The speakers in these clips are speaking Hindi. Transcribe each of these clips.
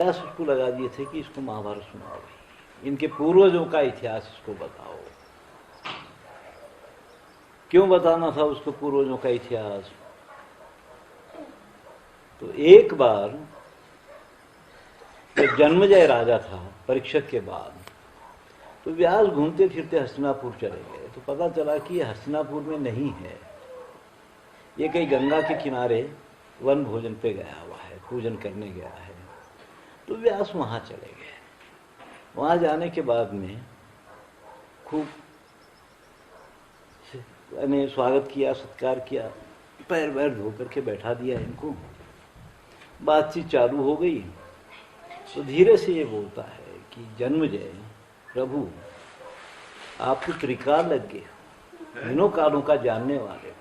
प्रयास उसको लगा दिए थे कि इसको महाभारत सुनाओ भाई, इनके पूर्वजों का इतिहास इसको बताओ। क्यों बताना था उसको पूर्वजों का इतिहास? तो एक बार जब जन्मेजय राजा था परीक्षित के बाद, तो व्यास घूमते फिरते हस्तिनापुर चले गए। तो पता चला कि ये हस्तिनापुर में नहीं है, ये कहीं गंगा के किनारे वन भोजन पे गया हुआ है, पूजन करने गया है। तो व्यास वहाँ चले गए। वहाँ जाने के बाद में खूब मैंने स्वागत किया, सत्कार किया, पैर वैर धो करके बैठा दिया इनको। बातचीत चालू हो गई। तो धीरे से ये बोलता है कि जन्मेजय प्रभु, आपको त्रिकाल लग गए, दिनों कालों का जानने वाले हो।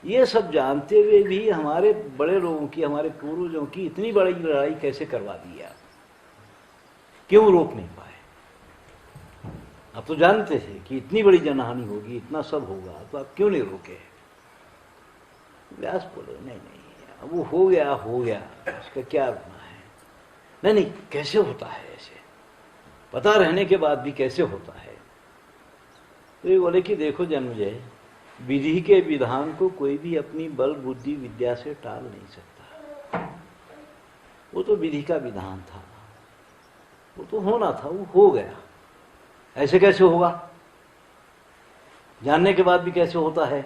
ये सब जानते हुए भी हमारे बड़े लोगों की, हमारे पूर्वजों की इतनी बड़ी लड़ाई कैसे करवा दी आप? क्यों रोक नहीं पाए? आप तो जानते थे कि इतनी बड़ी जनहानि होगी, इतना सब होगा, तो आप क्यों नहीं रोके? व्यास बोले नहीं नहीं, अब वो हो गया, उसका क्या रोना है? नहीं नहीं, कैसे होता है ऐसे? पता रहने के बाद भी कैसे होता है? तो ये बोले कि देखो जन्मेजय, विधि के विधान को कोई भी अपनी बल बुद्धि विद्या से टाल नहीं सकता। वो तो विधि का विधान था, वो तो होना था, वो हो गया। ऐसे कैसे होगा? जानने के बाद भी कैसे होता है?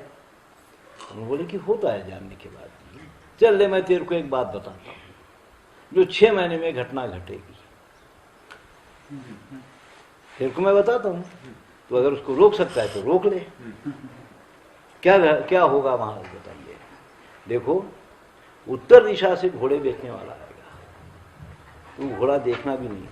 हम बोले कि होता है जानने के बाद भी। चल ले, मैं तेरे को एक बात बताता हूँ जो 6 महीने में घटना घटेगी, तेरे को मैं बताता हूँ। तो अगर उसको रोक सकता है तो रोक ले। क्या होगा महाराज बताइए? देखो, उत्तर दिशा से घोड़े बेचने वाला आएगा, तू घोड़ा देखना भी नहीं।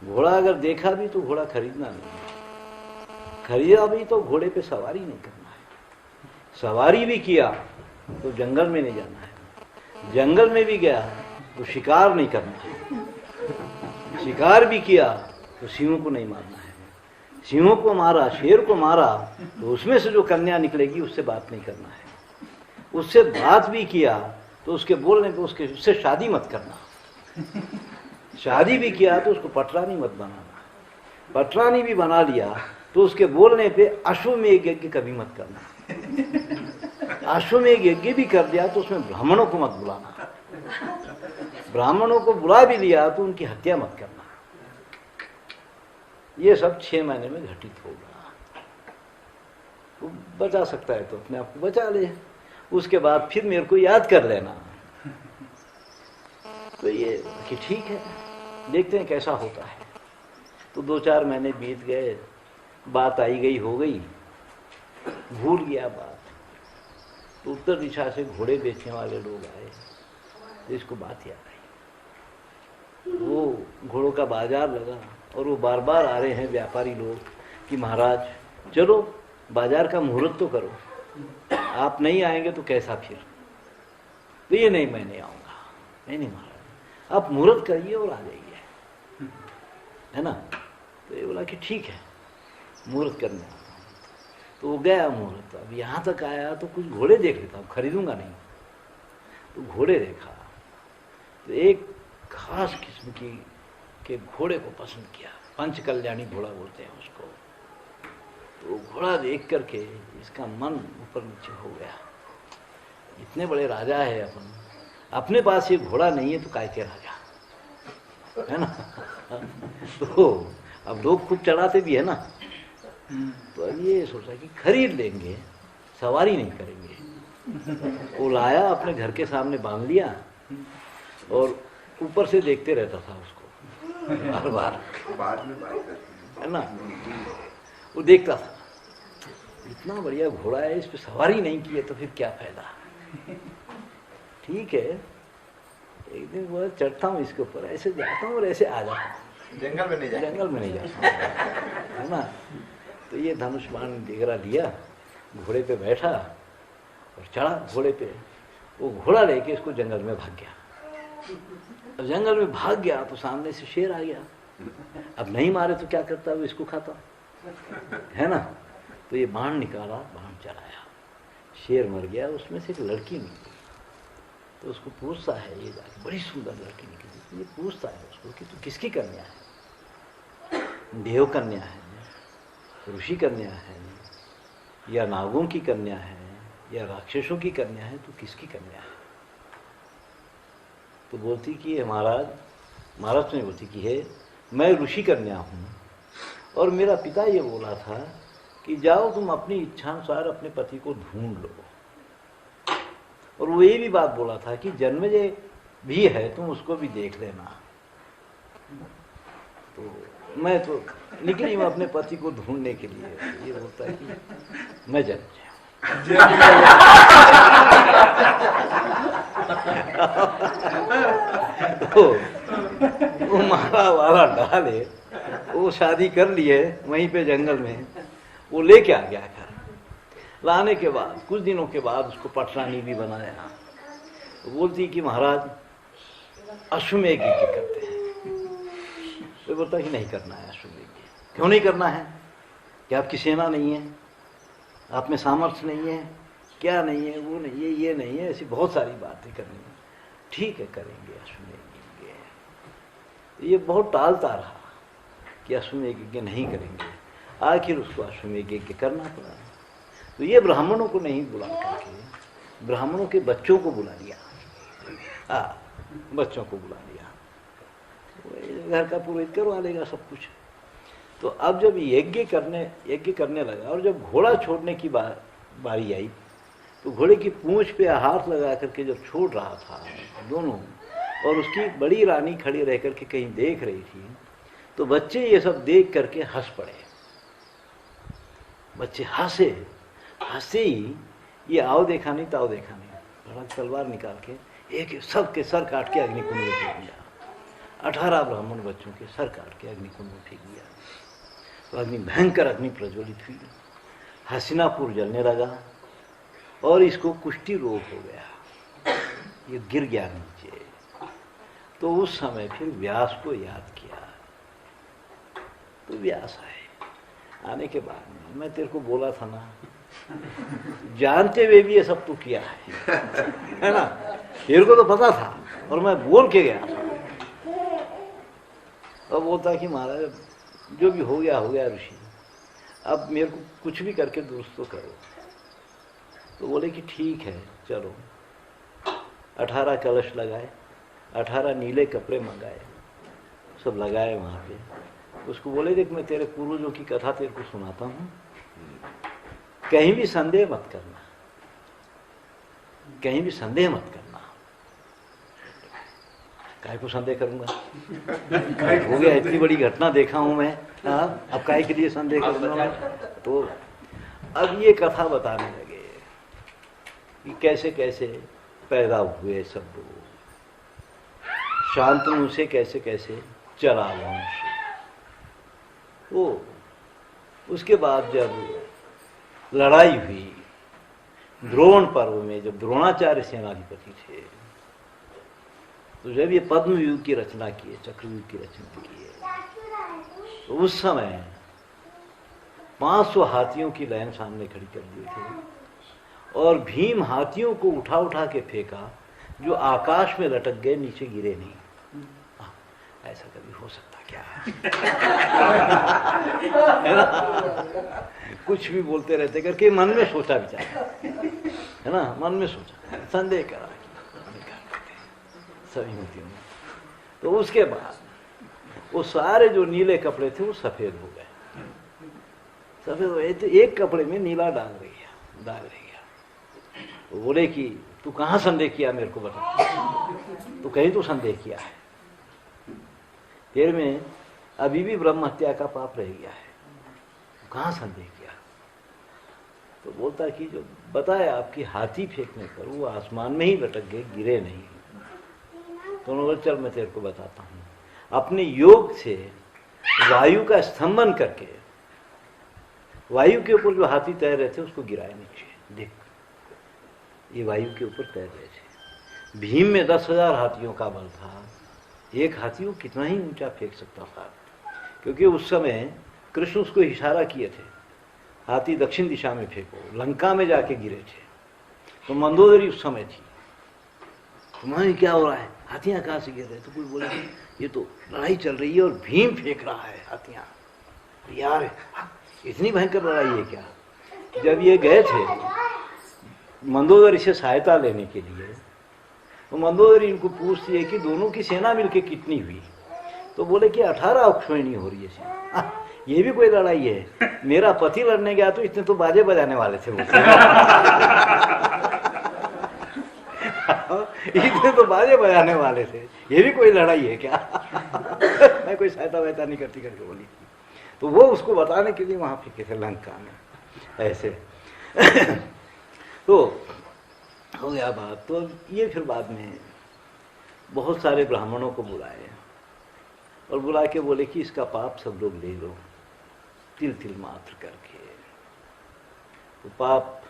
घोड़ा अगर देखा भी तो घोड़ा खरीदना नहीं। खरीदा भी तो घोड़े पे सवारी नहीं करना है। सवारी भी किया तो जंगल में नहीं जाना है। जंगल में भी गया तो शिकार नहीं करना है। शिकार भी किया तो सिंहों को नहीं मारना है। सिंहों को मारा, शेर को मारा, तो उसमें से जो कन्या निकलेगी उससे बात नहीं करना है। उससे बात भी किया तो उसके बोलने पे उससे शादी मत करना। शादी भी किया तो उसको पटरानी मत बनाना। पटरानी भी बना लिया तो उसके बोलने पे अश्वमेध यज्ञ कभी मत करना। अश्वमेध यज्ञ भी कर दिया तो उसमें ब्राह्मणों को मत बुलाना। ब्राह्मणों को बुला भी लिया तो उनकी हत्या मत करना। ये सब 6 महीने में घटित होगा। वो बचा सकता है तो अपने आप को बचा ले, उसके बाद फिर मेरे को याद कर लेना। तो ये कि ठीक है, देखते हैं कैसा होता है। तो 2-4 महीने बीत गए, बात आई गई हो गई, भूल गया बात। तो उत्तर दिशा से घोड़े बेचने वाले लोग आए तो इसको बात याद आई। वो घोड़ों का बाजार लगा और वो बार बार आ रहे हैं व्यापारी लोग कि महाराज चलो बाजार का मुहूर्त तो करो, आप नहीं आएंगे तो कैसा फिर? तो ये नहीं, मैं नहीं आऊँगा। नहीं महाराज, आप मुहूर्त करिए और आ जाइए, है ना? तो ये बोला कि ठीक है, मुहूर्त करने आता हूँ। तो वो गया मुहूर्त। अब यहाँ तक आया तो कुछ घोड़े देख लेता हूँ, खरीदूंगा नहीं। तो घोड़े देखा तो एक खास किस्म के घोड़े को पसंद किया। पंचकल्याणी घोड़ा बोलते हैं उसको। तो घोड़ा देख करके इसका मन ऊपर नीचे हो गया। इतने बड़े राजा है अपन, अपने पास ये घोड़ा नहीं है तो काय के राजा, है ना? तो अब लोग खूब चढ़ाते भी है ना। तो अब ये सोचा कि खरीद लेंगे, सवारी नहीं करेंगे। वो लाया, अपने घर के सामने बांध लिया और ऊपर से देखते रहता था उसको बार बार, है ना? वो देखता था, इतना बढ़िया घोड़ा है, इस पे सवारी नहीं की है तो फिर क्या फायदा? ठीक है, एक दिन वो चढ़ता हूँ इसके ऊपर, ऐसे जाता हूँ और ऐसे आ जाता हूँ। जंगल में नहीं जाता, है ना? तो ये धनुष बाण वगैरह लिया, घोड़े पे बैठा और चढ़ा घोड़े पे। वो घोड़ा लेके इसको जंगल में भाग गया। अब जंगल में भाग गया तो सामने से शेर आ गया। अब नहीं मारे तो क्या करता, वो इसको खाता, है ना? तो ये बाण निकाला, बाण चलाया, शेर मर गया। उसमें से एक लड़की निकली। तो उसको पूछता है, ये जाके बड़ी सुंदर लड़की निकली, ये पूछता है उसको कि तू किसकी कन्या है, देव कन्या है, ऋषि कन्या है, या नागों की कन्या है, या राक्षसों की कन्या है, तू किसकी कन्या है? तो बोलती कि महाराज, महाराज तो नहीं बोलती कि है मैं ऋषि कन्या हूँ, और मेरा पिता ये बोला था कि जाओ तुम अपनी इच्छानुसार अपने पति को ढूंढ लो, और वो ये भी बात बोला था कि जन्मजय भी है, तुम उसको भी देख लेना। तो मैं तो निकली हूँ अपने पति को ढूंढने के लिए। ये बोलता है कि मैं जन्मजय तो वो मारा वाला डाले, वो शादी कर लिए वहीं पे जंगल में, वो लेके आ गया घर। लाने के बाद कुछ दिनों के बाद उसको पटरानी भी बनाया। तो बोलती कि महाराज अश्वमेध यज्ञ करते हैं। तो बोलता कि नहीं करना है अश्वमेध यज्ञ। क्यों नहीं करना है? कि आपकी सेना नहीं है, आप में सामर्थ्य नहीं है, क्या नहीं है, वो नहीं है, ये नहीं है, ऐसी बहुत सारी बातें करनी है। ठीक है करेंगे अश्वमेध यज्ञ। ये बहुत टालता रहा कि अश्वमेध यज्ञ नहीं करेंगे। आखिर उसको अश्वमेध यज्ञ करना पड़ा। तो ये ब्राह्मणों को नहीं बुला करके ब्राह्मणों के बच्चों को बुला लिया। बच्चों को बुला लिया, घर का पुरोहित करवा लेगा सब कुछ। तो अब जब यज्ञ करने लगा, और जब घोड़ा छोड़ने की बारी आई, तो घोड़े की पूंछ पे हाथ लगा करके जब छोड़ रहा था दोनों, और उसकी बड़ी रानी खड़ी रह करके कहीं देख रही थी, तो बच्चे ये सब देख करके हंस पड़े। बच्चे हंसे ही ये आओ देखा नहीं ताओ देखा नहीं, धड़क तलवार निकाल के एक सबके सर काट के अग्निकुंड में फेंक दिया। 18 ब्राह्मण बच्चों के सर काट के अग्निकुंड में फेंक दिया। तो अग्नि भयंकर अग्नि प्रज्वलित हुई, हसीनापुर जलने लगा, और इसको कुष्ठी रोग हो गया, ये गिर गया नीचे। तो उस समय फिर व्यास को याद किया। तो व्यास आए। आने के बाद मैं तेरे को बोला था ना, जानते हुए भी ये सब तू किया है ना? तेरे को तो पता था, और मैं बोल के गया था। अब बोलता कि महाराज जो भी हो गया ऋषि, अब मेरे को कुछ भी करके दुरुस्त तो करो। तो बोले कि ठीक है चलो। 18 कलश लगाए, 18 नीले कपड़े मंगाए, सब लगाए वहाँ पे। उसको बोले देख मैं तेरे पूर्वजों की कथा तेरे को सुनाता हूँ, कहीं भी संदेह मत करना, कहीं भी संदेह मत करना। काहे को संदेह करूंगा? हो गया, इतनी बड़ी घटना देखा हूं मैं, अब काहे के लिए संदेह करूंगा मैं? तो अब ये कथा बताने लगे कि कैसे कैसे पैदा हुए सब लोग, शांतनु से कैसे कैसे चला वंश। वो उसके बाद जब लड़ाई हुई द्रोण पर्व में, जब द्रोणाचार्य सेनाधिपति थे, तो जब ये पद्मव्यूह की रचना किए, चक्रव्यूह की रचना किए, तो उस समय 500 हाथियों की लाइन सामने खड़ी कर दी थी, और भीम हाथियों को उठा उठा के फेंका, जो आकाश में लटक गए, नीचे गिरे नहीं। ऐसा कभी हो सकता क्या है ना? कुछ भी बोलते रहते करके मन में सोचा विचार, है ना, मन में सोचा, संदेह करा सभी मूर्तियों में। तो उसके बाद वो सारे जो नीले कपड़े थे वो सफेद हो गए, सफेद हो गए। तो एक कपड़े में नीला दाग रह गया। तो बोले कि तू कहाँ संदेह किया, मेरे को बता। तो कहीं तो संदेह किया है, तेरे में अभी भी ब्रह्म हत्या का पाप रह गया है, तो कहाँ संदेह किया? तो बोलता कि जो बताया आपकी हाथी फेंकने पर वो आसमान में ही लटक गए, गिरे नहीं। तो उन्होंने चल मैं तेरे को बताता हूँ, अपने योग से वायु का स्तंभन करके वायु के ऊपर जो हाथी तैर रहे थे उसको गिराए नीचे। देख ये वायु के ऊपर तैर रहे थे। भीम में 10,000 हाथियों का बल था, एक हाथी को कितना ही ऊंचा फेंक सकता था, क्योंकि उस समय कृष्ण उसको इशारा किए थे, हाथी दक्षिण दिशा में फेंको। लंका में जाके गिरे थे, तो मंदोदरी उस समय थी। तुम्हारी क्या हो रहा है? हाथियां कहाँ से गिर रहे? तो कोई बोले ये तो लड़ाई चल रही है और भीम फेंक रहा है हाथियां। यार इतनी भयंकर लड़ाई है क्या? जब ये गए थे मंदोदरी से सहायता लेने के लिए, तो मंदोदरी इनको पूछती है कि दोनों की सेना मिलके कितनी हुई? तो बोले कि 18 अक्षोहिणी हो रही है। ये भी कोई लड़ाई है? मेरा पति लड़ने गया तो इतने तो बाजे बजाने वाले थे इतने तो बाजे बजाने वाले थे, ये भी कोई लड़ाई है क्या? मैं कोई सहायता वहायता नहीं करती करके बोली थी। तो वो उसको बताने के लिए वहां फेंके थे लंका में ऐसे। तो हो गया बात। तो ये फिर बाद में बहुत सारे ब्राह्मणों को बुलाए और बुला के बोले कि इसका पाप सब लोग ले लो तिल तिल मात्र करके। तो पाप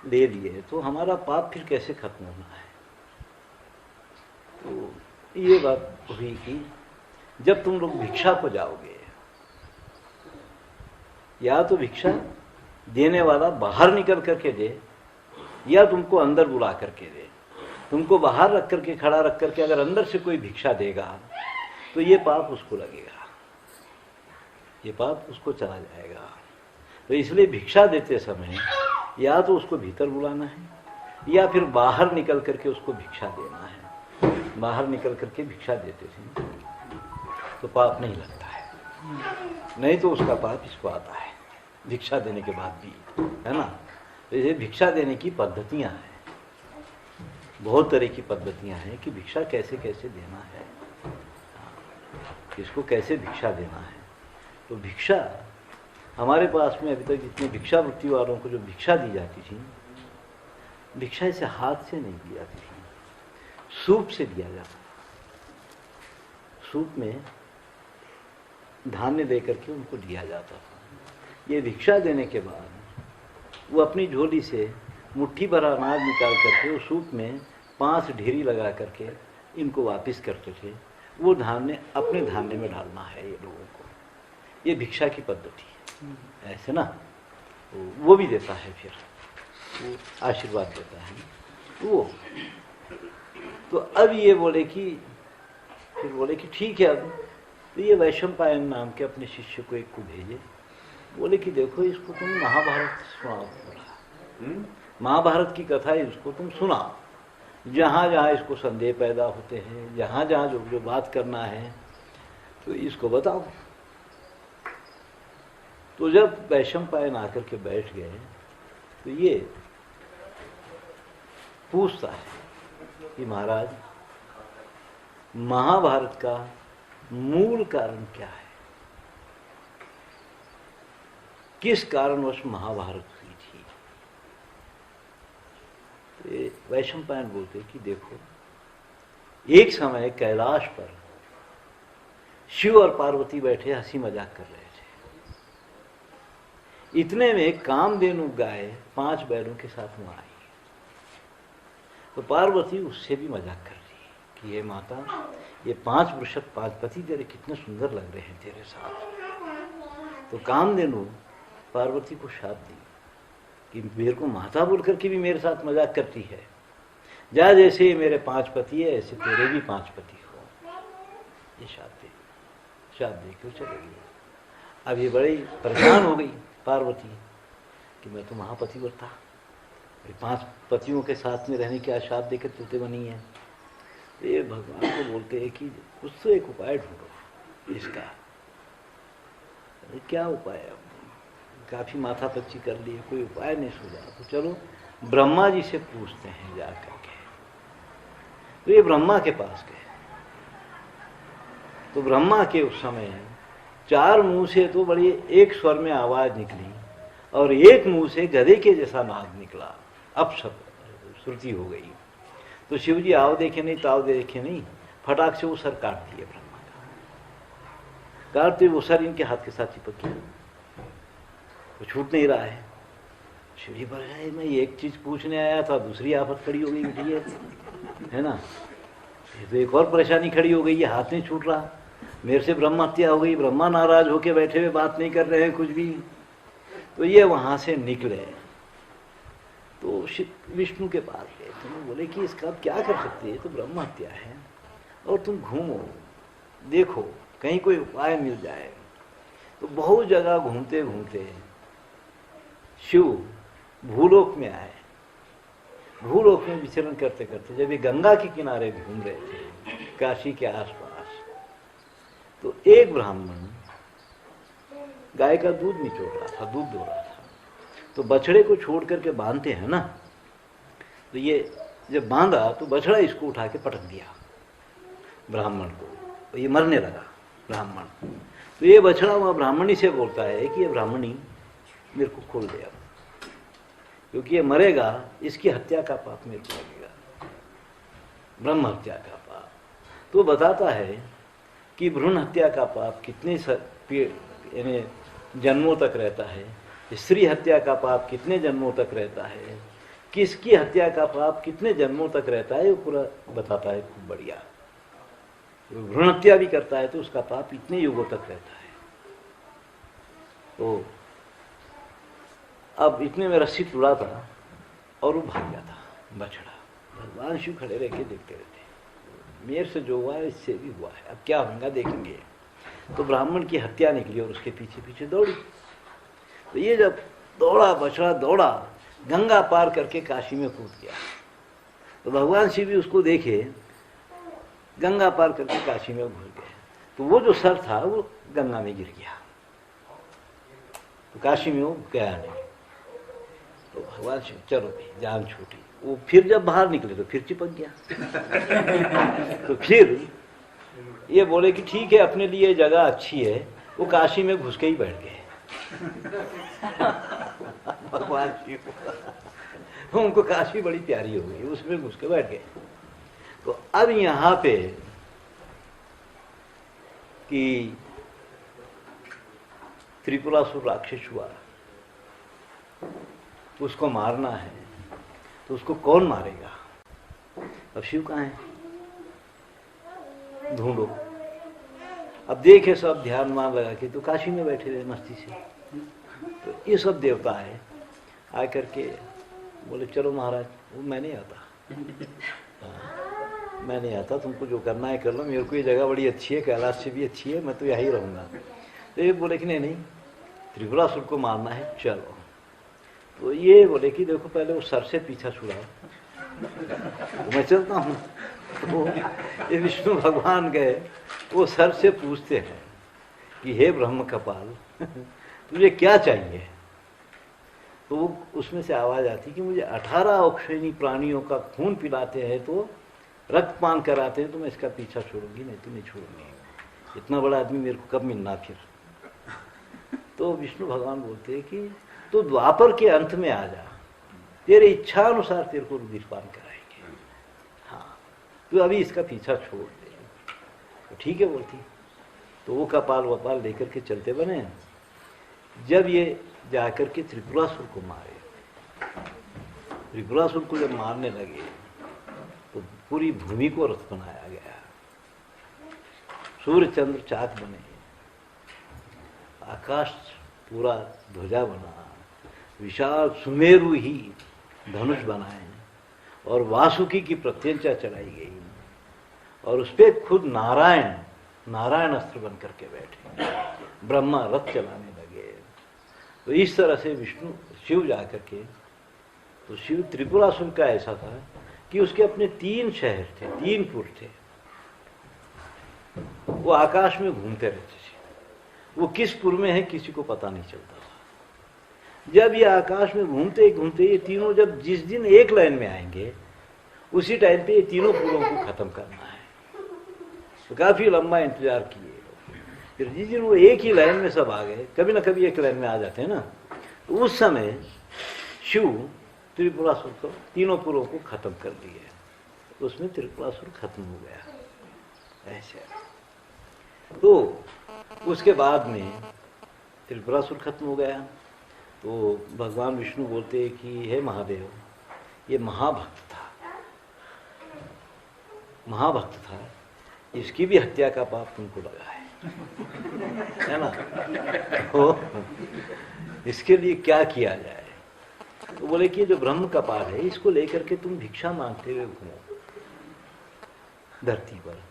ले लिए तो हमारा पाप फिर कैसे खत्म होना है? तो ये बात हुई कि जब तुम लोग भिक्षा को जाओगे, या तो भिक्षा देने वाला बाहर निकल करके दे या तुमको अंदर बुला करके दे। तुमको बाहर रख करके, खड़ा रख करके अगर अंदर से कोई भिक्षा देगा तो ये पाप उसको लगेगा, ये पाप उसको चला जाएगा। तो इसलिए भिक्षा देते समय या तो उसको भीतर बुलाना है या फिर बाहर निकल करके उसको भिक्षा देना है। बाहर निकल करके भिक्षा देते थे तो पाप नहीं लगता है, नहीं तो उसका पाप इसको आता है भिक्षा देने के बाद भी, है ना। तो ये भिक्षा देने की पद्धतियां हैं, बहुत तरह की पद्धतियां हैं कि भिक्षा कैसे कैसे देना है, इसको कैसे भिक्षा देना है। तो भिक्षा हमारे पास में अभी तक जितने भिक्षावृत्ति वालों को जो भिक्षा दी जाती थी, भिक्षा इसे हाथ से नहीं दी जाती थी, सूप से दिया जाता। सूप में धान्य दे करके उनको दिया जाता था। ये भिक्षा देने के बाद वो अपनी झोली से मुट्ठी भर अनाज निकाल करके उस सूप में 5 ढेरी लगा करके इनको वापस करते थे। वो धान्य अपने धान्य में डालना है ये लोगों को, ये भिक्षा की पद्धति है, ऐसे ना। वो भी देता है, फिर वो आशीर्वाद देता है वो। तो अब ये बोले कि फिर बोले कि ठीक है। अब तो ये वैशंपायन नाम के अपने शिष्य को एक को भेजे, बोले कि देखो इसको तुम महाभारत सुनाओ, महाभारत की कथा है, इसको तुम सुनाओ। जहाँ जहाँ इसको संदेह पैदा होते हैं, जहाँ जहाँ जो जो बात करना है तो इसको बताओ। तो जब वैशंपायन आकर के बैठ गए तो ये पूछता है कि महाराज महाभारत का मूल कारण क्या है, किस कारणवश महाभारत हुई थी। तो वैशंपायन बोलते कि देखो, एक समय कैलाश पर शिव और पार्वती बैठे हंसी मजाक कर रहे थे। इतने में कामधेनु गाय 5 बैलों के साथ वहां आई। तो पार्वती उससे भी मजाक कर रही कि ये माता, ये 5 वृषभ 5 पति तेरे कितने सुंदर लग रहे हैं तेरे साथ। तो कामधेनु पार्वती को शाप दी कि मेरे को माता बोल करके भी मेरे साथ मजाक करती है, जा जैसे मेरे 5 पति है ऐसे तेरे भी 5 पति हो। ये शाप दे के चले गई। अब ये बड़ी परेशान हो गई पार्वती कि मैं तो महापतिव्रता, 5 पतियों के साथ में रहने के शाप देकर तुते बनी है। तो ये भगवान को बोलते हैं कि कुछ तो एक उपाय ढूंढो इसका। क्या उपाय है? काफी माथा पच्ची कर लिए, कोई उपाय नहीं सूझा। तो चलो ब्रह्मा जी से पूछते हैं जा करके। तो ये ब्रह्मा के पास गए। तो ब्रह्मा के उस समय 4 मुंह से तो बड़ी एक स्वर में आवाज निकली और एक मुंह से गधे के जैसा नाद निकला, अपशब्द श्रुति हो गई। तो शिव जी आओ देखे नहीं ताव देखे नहीं, फटाक से वो सर काट दिए ब्रह्मा का। काटते वो सर इनके हाथ के साथ चिपक गया, वो छूट नहीं रहा है। शिव जी पर मैं एक चीज पूछने आया था, दूसरी आफत खड़ी हो गई बेटी है ना। तो एक और परेशानी खड़ी हो गई, ये हाथ नहीं छूट रहा, मेरे से ब्रह्म हत्या हो गई, ब्रह्मा नाराज होके बैठे हुए बात नहीं कर रहे हैं कुछ भी। तो ये वहां से निकले तो विष्णु के पास गए। तो बोले कि इसका अब क्या कर सकते हैं, तो ब्रह्म हत्या है, और तुम घूमो, देखो कहीं कोई उपाय मिल जाए। तो बहुत जगह घूमते घूमते शिव भूलोक में आए। भूलोक में विचरण करते करते जब ये गंगा के किनारे घूम रहे थे काशी के आसपास, तो एक ब्राह्मण गाय का दूध निचोड़ रहा था, दूध दो रहा था। तो बछड़े को छोड़ करके बांधते हैं ना, तो ये जब बांधा तो बछड़ा इसको उठा के पटक दिया ब्राह्मण को, तो ये मरने लगा ब्राह्मण। तो ये बछड़ा वहाँ ब्राह्मणी से बोलता है कि ये ब्राह्मणी मेरे को खोल दे, क्योंकि ये मरेगा, इसकी हत्या का पाप मेरे को लगेगा, ब्रह्म हत्या का पाप। तो बताता है कि भ्रूण हत्या का पाप कितने यानी जन्मों तक रहता है, स्त्री हत्या का पाप कितने जन्मों तक रहता है, किसकी हत्या का पाप कितने जन्मों तक रहता है, वो पूरा बताता है खूब बढ़िया। भ्रूण हत्या भी करता है तो उसका पाप इतने युगों तक रहता है। तो अब इतने में रस्सी टूटा था और वो भाग गया था बछड़ा। भगवान शिव खड़े रह के देखते रहते, मेरे से जो हुआ है इससे भी हुआ है, अब क्या होगा देखेंगे। तो ब्राह्मण की हत्या निकली और उसके पीछे पीछे दौड़ी। तो ये जब दौड़ा, बछड़ा दौड़ा, गंगा पार करके काशी में कूद गया। तो भगवान शिव भी उसको देखे, गंगा पार करके काशी में घुस गए। तो वो जो सर था वो गंगा में गिर गया, तो काशी में वो गया नहीं। तो भगवान शिव चलो भाई जान छूटी। वो फिर जब बाहर निकले तो फिर चिपक गया। तो फिर ये बोले कि ठीक है अपने लिए जगह अच्छी है, वो काशी में घुस के ही बैठ गए। भगवान शिव उनको काशी बड़ी प्यारी हो गई, उसमें घुस के बैठ गए। तो अब यहाँ पे कि त्रिपुरासुर राक्षस हुआ, उसको मारना है, तो उसको कौन मारेगा? अब शिव कहाँ है? ढूंढो। अब देखे सब ध्यान मान लगा के तो काशी में बैठे रहे मस्ती से। तो ये सब देवता है आकर के बोले चलो महाराज, वो मैं नहीं आता, मैं नहीं आता, तुमको जो करना है कर लो, मेरे को ये जगह बड़ी अच्छी है, कैलाश से भी अच्छी है, मैं तो यहीं रहूँगा। तो ये बोले कि नहीं नहीं त्रिपुरासुर को मारना है, चलो। तो ये बोले कि देखो पहले वो सर से पीछा छुड़ाओ, तो मैं चलता हूँ। तो ये विष्णु भगवान गए, वो सर से पूछते हैं कि हे ब्रह्म कपाल तुझे क्या चाहिए? तो वो उसमें से आवाज़ आती कि मुझे 18 औक्षणी प्राणियों का खून पिलाते हैं तो रक्तपान कराते हैं तो मैं इसका पीछा छोड़ूंगी, नहीं तो नहीं छोड़ूंगी। इतना बड़ा आदमी मेरे को कब मिलना फिर? तो विष्णु भगवान बोलते हैं कि तो द्वापर के अंत में आ जा, तेरे इच्छा अनुसार तेरे को रुधिरपान कराएंगे। हाँ तो अभी इसका पीछा छोड़ दे। तो ठीक है बोलती। तो वो कपाल वपाल लेकर के चलते बने। जब ये जाकर के त्रिपुरासुर को मारे, त्रिपुरासुर को जब मारने लगे तो पूरी भूमि को रथ बनाया गया, सूर्य चंद्र चाक बने, आकाश पूरा ध्वजा बना, विशाल सुमेरु ही धनुष बनाए और वासुकी की प्रत्यंचा चढ़ाई गई और उस पर खुद नारायण अस्त्र बन करके बैठे, ब्रह्मा रथ चलाने लगे। तो इस तरह से विष्णु शिव जाकर के, तो शिव त्रिपुरासुर का ऐसा था कि उसके अपने 3 शहर थे, 3 पुर थे, वो आकाश में घूमते रहते थे। वो किस पुर में है किसी को पता नहीं चलता था। जब ये आकाश में घूमते घूमते ये तीनों जब जिस दिन एक लाइन में आएंगे उसी टाइम पे ये तीनों पुरों को खत्म करना है। तो काफी लंबा इंतजार किए, फिर जिस दिन वो एक ही लाइन में सब आ गए, कभी ना कभी एक लाइन में आ जाते हैं ना, तो उस समय शिव त्रिपुरासुर को तीनों पुरों को खत्म कर दिए। उसमें त्रिपुरासुर खत्म हो गया ऐसे। तो उसके बाद में त्रिपुरासुर खत्म हो गया तो भगवान विष्णु बोलते हैं कि हे महादेव, ये महाभक्त था, महाभक्त था, इसकी भी हत्या का पाप तुमको लगा है ना? तो इसके लिए क्या किया जाए? तो बोले कि जो ब्रह्म कपाल है इसको लेकर के तुम भिक्षा मांगते हुए घूमो धरती पर,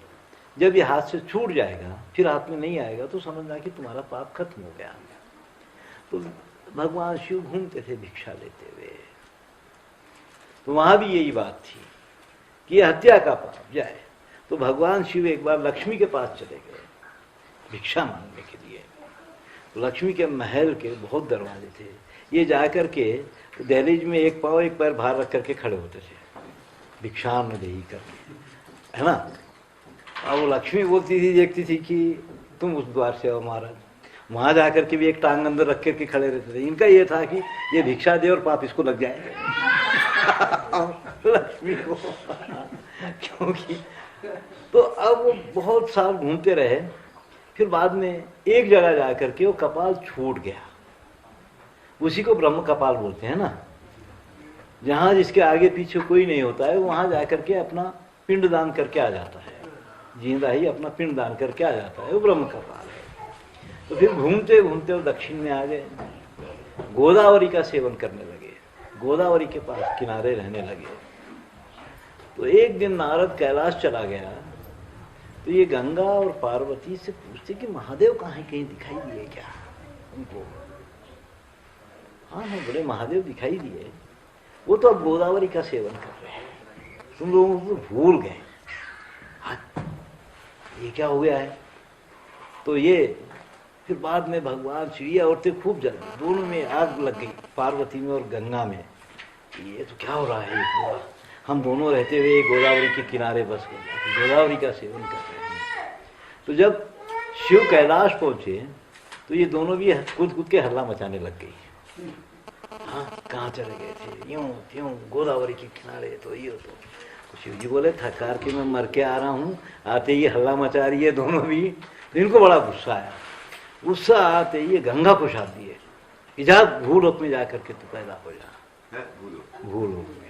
जब ये हाथ से छूट जाएगा, फिर हाथ में नहीं आएगा, तो समझना कि तुम्हारा पाप खत्म हो गया। तो भगवान शिव घूमते थे भिक्षा लेते हुए। तो वहां भी यही बात थी कि ये हत्या का पाप जाए। तो भगवान शिव एक बार लक्ष्मी के पास चले गए भिक्षा मांगने के लिए। तो लक्ष्मी के महल के बहुत दरवाजे थे, ये जाकर के दहलीज में एक पाँव एक पैर बाहर रख करके खड़े होते थे, भिक्षा में देही करके, है ना। और वो लक्ष्मी बोलती थी, देखती थी कि तुम उस द्वार से आओ महाराज। वहां जाकर के भी एक टांग अंदर रख करके खड़े रहते थे। इनका ये था कि ये भिक्षा दे और पाप इसको लग जाए लक्ष्मी को क्योंकि तो अब वो बहुत साल घूमते रहे। फिर बाद में एक जगह जाकर के वो कपाल छूट गया, उसी को ब्रह्म कपाल बोलते हैं ना, जहां जिसके आगे पीछे कोई नहीं होता है, वहां जाकर के अपना पिंड दान करके आ जाता है, जिंदा ही अपना पिंड दान करके आ जाता है, वो ब्रह्म कपाल है। तो फिर घूमते घूमते वो दक्षिण में आ गए, गोदावरी का सेवन करने लगे, गोदावरी के पास किनारे रहने लगे। तो एक दिन नारद कैलाश चला गया, तो ये गंगा और पार्वती से पूछते कि महादेव कहाँ है, कहीं दिखाई दिए क्या उनको? हाँ हाँ, बड़े महादेव दिखाई दिए, वो तो अब गोदावरी का सेवन कर रहे हैं, तुम लोगों को तो भूल गए। ये क्या हो गया है? तो ये फिर बाद में भगवान श्री औरतें खूब जल, दोनों में आग लग गई, पार्वती में और गंगा में। ये तो क्या हो रहा है, ये हम दोनों रहते हुए गोदावरी के किनारे बस गए, गोदावरी का सेवन कर रहे हैं। तो जब शिव कैलाश पहुंचे तो ये दोनों भी कूद कूद के हल्ला मचाने लग गई। हाँ, कहाँ चले गए थे? यूं त्यों गोदावरी के किनारे। तो ये तो शिव जी बोले, थकार के मैं मर के आ रहा हूँ, आते ही हल्ला मचा रही है दोनों भी। तो इनको बड़ा गुस्सा आया, गुस्सा आते ही ये गंगा को शाप दिए, इजाजत भूलोक में जाकर के तू पैदा हो जा, भूलोक में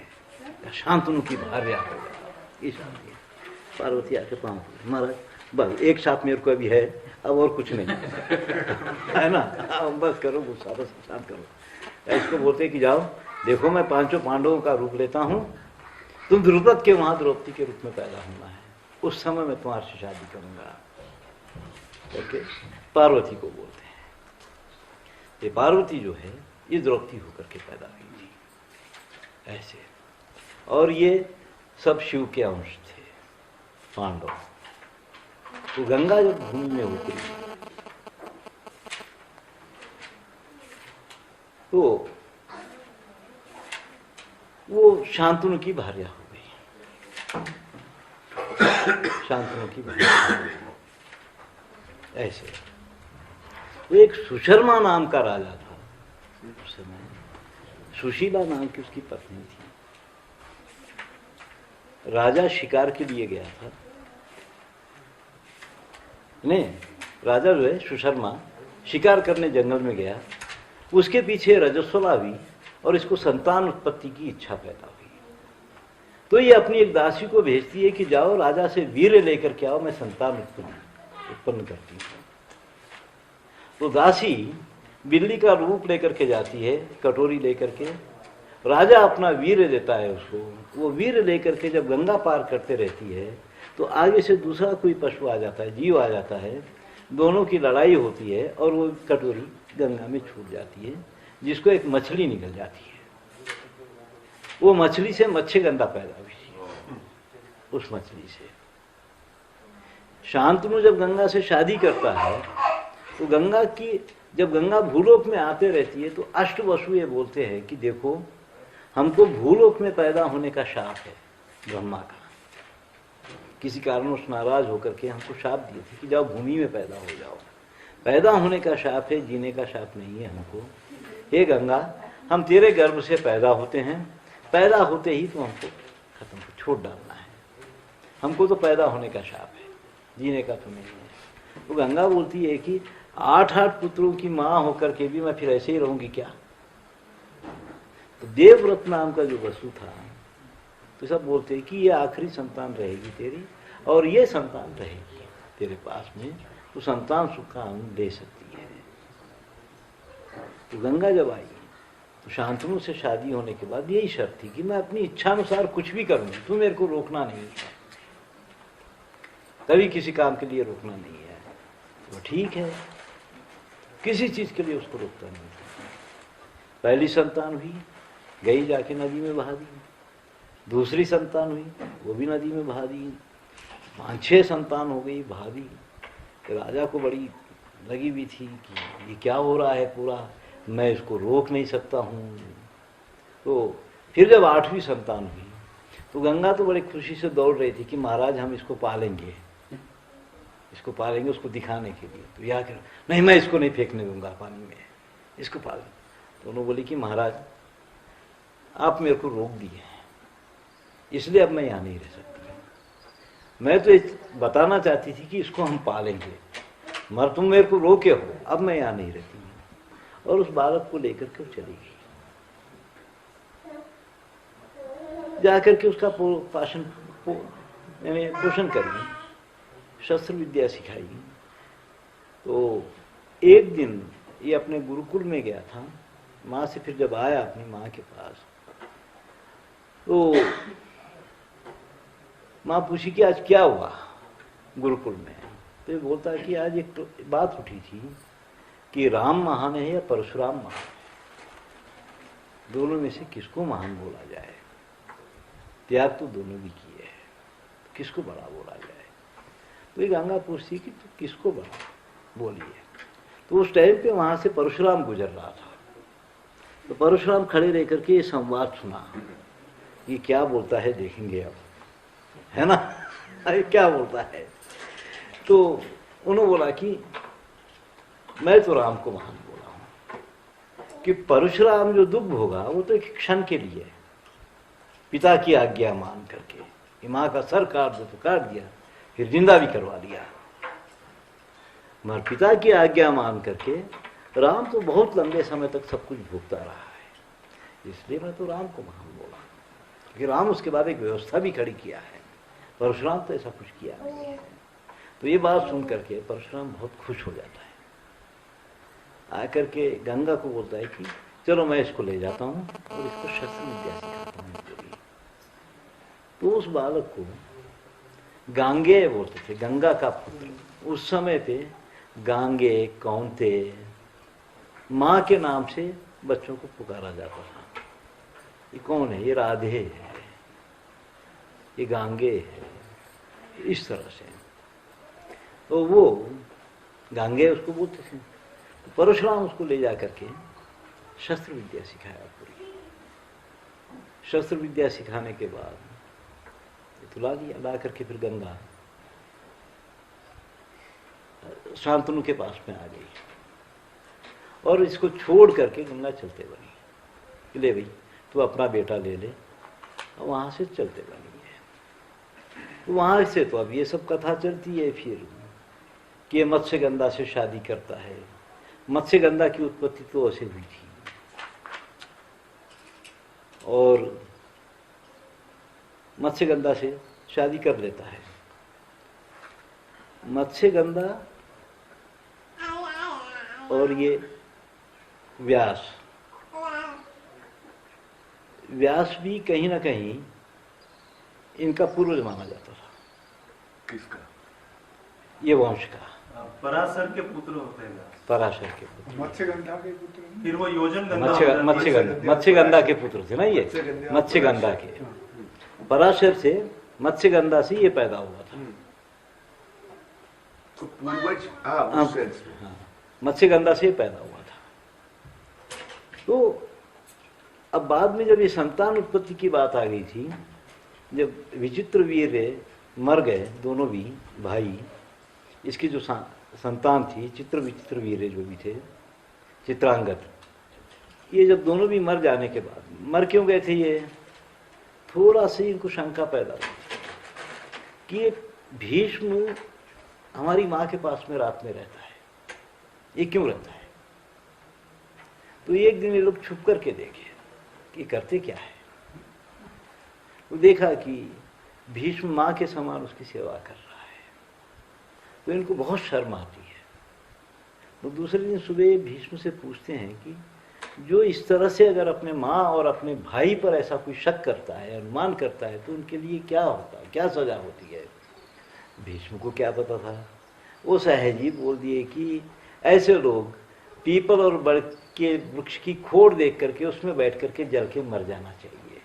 शांतनु की भार्या हो जा। ये शांति पार्वती आके पाँव महाराज बस एक साथ मेरे को अभी है, अब और कुछ नहीं है ना, बस करो गुस्सा, बस शांत करो। इसको बोलते कि जाओ देखो, मैं पांचों पांडवों का रूप लेता हूँ, तुम द्रुपद के वहां द्रौपदी के रूप में पैदा होना है, उस समय मैं तुम्हारे से शादी करूंगा। ओके, पार्वती को बोलते हैं। ये पार्वती जो है ये द्रौपदी होकर के पैदा हुई थी ऐसे, और ये सब शिव के अंश थे पांडव। तो गंगा जब भूमि में उतरी तो वो शांतनु की भार्या हो गई, शांतनु की भार्या हो गई ऐसे। वो एक सुशर्मा नाम का राजा था उस समय, सुशीला नाम की उसकी पत्नी थी। राजा शिकार के लिए गया था, नहीं, राजा जो है सुशर्मा शिकार करने जंगल में गया, उसके पीछे रजस्वला हुई और इसको संतान उत्पत्ति की इच्छा पैदा हुई। तो ये अपनी एक दासी को भेजती है कि जाओ राजा से वीर्य लेकर के आओ, मैं संतान उत्पन्न करती हूँ। तो दासी बिल्ली का रूप लेकर के जाती है, कटोरी लेकर के, राजा अपना वीर्य देता है उसको। वो वीर्य लेकर के जब गंगा पार करते रहती है तो आगे से दूसरा कोई पशु आ जाता है, जीव आ जाता है, दोनों की लड़ाई होती है और वो कटोरी गंगा में छूट जाती है, जिसको एक मछली निकल जाती है। वो मछली से मत्स्यगंधा पैदा हुई, उस मछली से। शांतनु जब गंगा से शादी करता है तो गंगा की, जब गंगा भूलोक में आते रहती है तो अष्टवसु ये बोलते हैं कि देखो, हमको भूलोक में पैदा होने का शाप है ब्रह्मा का, किसी कारणवश नाराज होकर के हमको शाप दिए थे कि जाओ भूमि में पैदा हो जाओ। पैदा होने का शाप है, जीने का शाप नहीं है हमको। हे गंगा, हम तेरे गर्भ से पैदा होते हैं, पैदा होते ही तो हमको खत्म छोड़ डालना है, हमको तो पैदा होने का शाप है, जीने का तो नहीं है। तो गंगा बोलती है कि 8 पुत्रों की माँ होकर के भी मैं फिर ऐसे ही रहूंगी क्या? तो देवव्रत नाम का जो वसु था, तो सब बोलते हैं कि ये आखिरी संतान रहेगी तेरी, और ये संतान रहेगी तेरे पास में, तो संतान सुख का आनंद ले सकती है। तो गंगा जब आई तो शांतनु से शादी होने के बाद यही शर्त थी कि मैं अपनी इच्छा अनुसार कुछ भी करूंगी, तू मेरे को रोकना नहीं। कभी किसी काम के लिए रोकना नहीं है। तो ठीक है, किसी चीज़ के लिए उसको रोकता नहीं था। पहली संतान हुई, गई जाके नदी में बहा दी। दूसरी संतान हुई, वो भी नदी में बहा दी। 5-6 संतान हो गई, बहा दी। राजा को बड़ी लगी हुई थी कि ये क्या हो रहा है पूरा, मैं इसको रोक नहीं सकता हूँ। तो फिर जब 8वीं संतान हुई तो गंगा तो बड़ी खुशी से दौड़ रही थी कि महाराज हम इसको पालेंगे, इसको पालेंगे, उसको दिखाने के लिए। तो या कर नहीं, मैं इसको नहीं फेंकने दूंगा पानी में, इसको पालेंगे। तो उन्होंने बोली कि महाराज आप मेरे को रोक दिए हैं, इसलिए अब मैं यहाँ नहीं रह सकती। मैं तो बताना चाहती थी कि इसको हम पालेंगे, मगर तुम मेरे को रोके हो, अब मैं यहाँ नहीं रहती हूँ। और उस बालक को लेकर के चली गई। जाकर के उसका पोषण करी, शस्त्र विद्या सिखाई। तो एक दिन ये अपने गुरुकुल में गया था, माँ से फिर जब आया अपनी माँ के पास, तो माँ पूछी कि आज क्या हुआ गुरुकुल में। तो ये बोलता है कि आज एक बात उठी थी कि राम महान है या परशुराम महान है, दोनों में से किसको महान बोला जाए। त्याग तो दोनों भी किए हैं, किसको बड़ा बोला जाए। तो ये गंगा पूछती कि तो किसको बड़ा बोलिए। तो उस टाइम पे वहां से परशुराम गुजर रहा था। तो परशुराम खड़े रह करके ये संवाद सुना, ये क्या बोलता है देखेंगे अब, है ना, अरे क्या बोलता है। तो उन्होंने बोला कि मैं तो राम को महान बोला हूं कि परशुराम जो दुख होगा वो तो एक क्षण के लिए, पिता की आज्ञा मान करके माँ का सर काट दो तो काट दिया, फिर जिंदा भी करवा दिया। मगर पिता की आज्ञा मान करके राम तो बहुत लंबे समय तक सब कुछ भोगता रहा है, इसलिए मैं तो राम को महान बोला। क्योंकि राम उसके बाद एक व्यवस्था भी खड़ी किया है, परशुराम तो ऐसा कुछ किया नहीं है। तो ये बात सुन करके परशुराम बहुत खुश हो जाता है। आकर के गंगा को बोलता है कि चलो मैं इसको ले जाता हूँ और इसको शस्त्र विद्या सिखाता हूँ। तो उस बालक को गांगे बोलते थे, गंगा का पुत्र। उस समय पे गांगे कौनते माँ के नाम से बच्चों को पुकारा जाता था। ये कौन है, ये राधे है, ये गांगे है, इस तरह से। तो वो गांगे उसको बोलते थे। तो परशुराम उसको ले जा करके शस्त्र विद्या सिखाया पूरी। शस्त्र विद्या सिखाने के बाद तो ला दिया, ला करके फिर गंगा शांतनु के पास में आ गई और इसको छोड़ करके गंगा चलते बनी कि ले भाई तू अपना बेटा ले ले, और वहां से चलते बनी है। तो वहां से तो अब ये सब कथा चलती है फिर कि ये मत्स्यगंधा से शादी करता है। मत्स्यगंधा की उत्पत्ति तो ऐसे हुई थी और मत्स्यगंधा से शादी कर लेता है। मत्स्यगंधा और ये व्यास, व्यास भी कहीं ना कहीं इनका पूर्वज माना जाता था। किसका? ये वंश का। पराशर के पुत्र होते हैं। पराशर के पुत्र, मत्स्यगंधा के पुत्र, फिर वो योजन गंधा, मत्स्यगंधा के पुत्र थे ना ये, मत्स्यगंधा के। पराशर से मत्स्यगंधा से ये पैदा हुआ था। तो पूर्वज मत्स्यगंधा से पैदा हुआ था। तो अब बाद में जब ये संतान उत्पत्ति की बात आ गई थी, जब विचित्र वीर मर गए दोनों भी भाई, इसकी जो संतान थी चित्र विचित्र वीर जो भी थे, चित्रांगद, ये जब दोनों भी मर जाने के बाद, मर क्यों गए थे ये, थोड़ा सी इनको शंका पैदा हुई कि ये भीष्म हमारी माँ के पास में रात में रहता है, ये क्यों रहता है। तो एक दिन ये लोग छुप करके देखे कि करते क्या है। तो देखा कि भीष्म माँ के समान उसकी सेवा कर रहा है, तो इनको बहुत शर्म आती है। तो दूसरे दिन सुबह भीष्म से पूछते हैं कि जो इस तरह से अगर अपने माँ और अपने भाई पर ऐसा कोई शक करता है, अनुमान करता है, तो उनके लिए क्या होता है, क्या सजा होती है। भीष्म को क्या पता था? वो सहज ही बोल दिए कि ऐसे लोग पीपल और बड़ के वृक्ष की खोड़ देख करके उसमें बैठ करके जल के मर जाना चाहिए।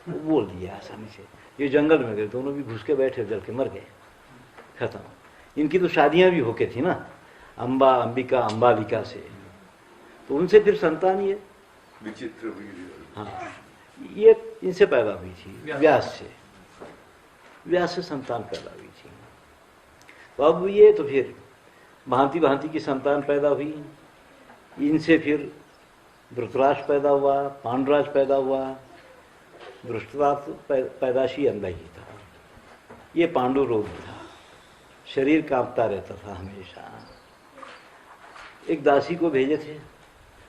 वो बोल दिया आसानी से। ये जंगल में गए, दोनों भी घुस के बैठे, जल के मर गए, खत्म। इनकी तो शादियां भी होके थी ना, अंबा, अंबिका, अंबालिका से, तो उनसे फिर संतान ये विचित्र हुई। हाँ, ये इनसे पैदा हुई थी, व्यास से संतान पैदा हुई थी। तो अब ये तो फिर भांति भांति की संतान पैदा हुई। इनसे फिर धृतराष्ट्र पैदा हुआ, पांडुराज पैदा हुआ। धृतराष्ट्र पैदाशी अंधा ही था, ये पांडु रोग था, शरीर कांपता रहता था हमेशा। एक दासी को भेजे थे,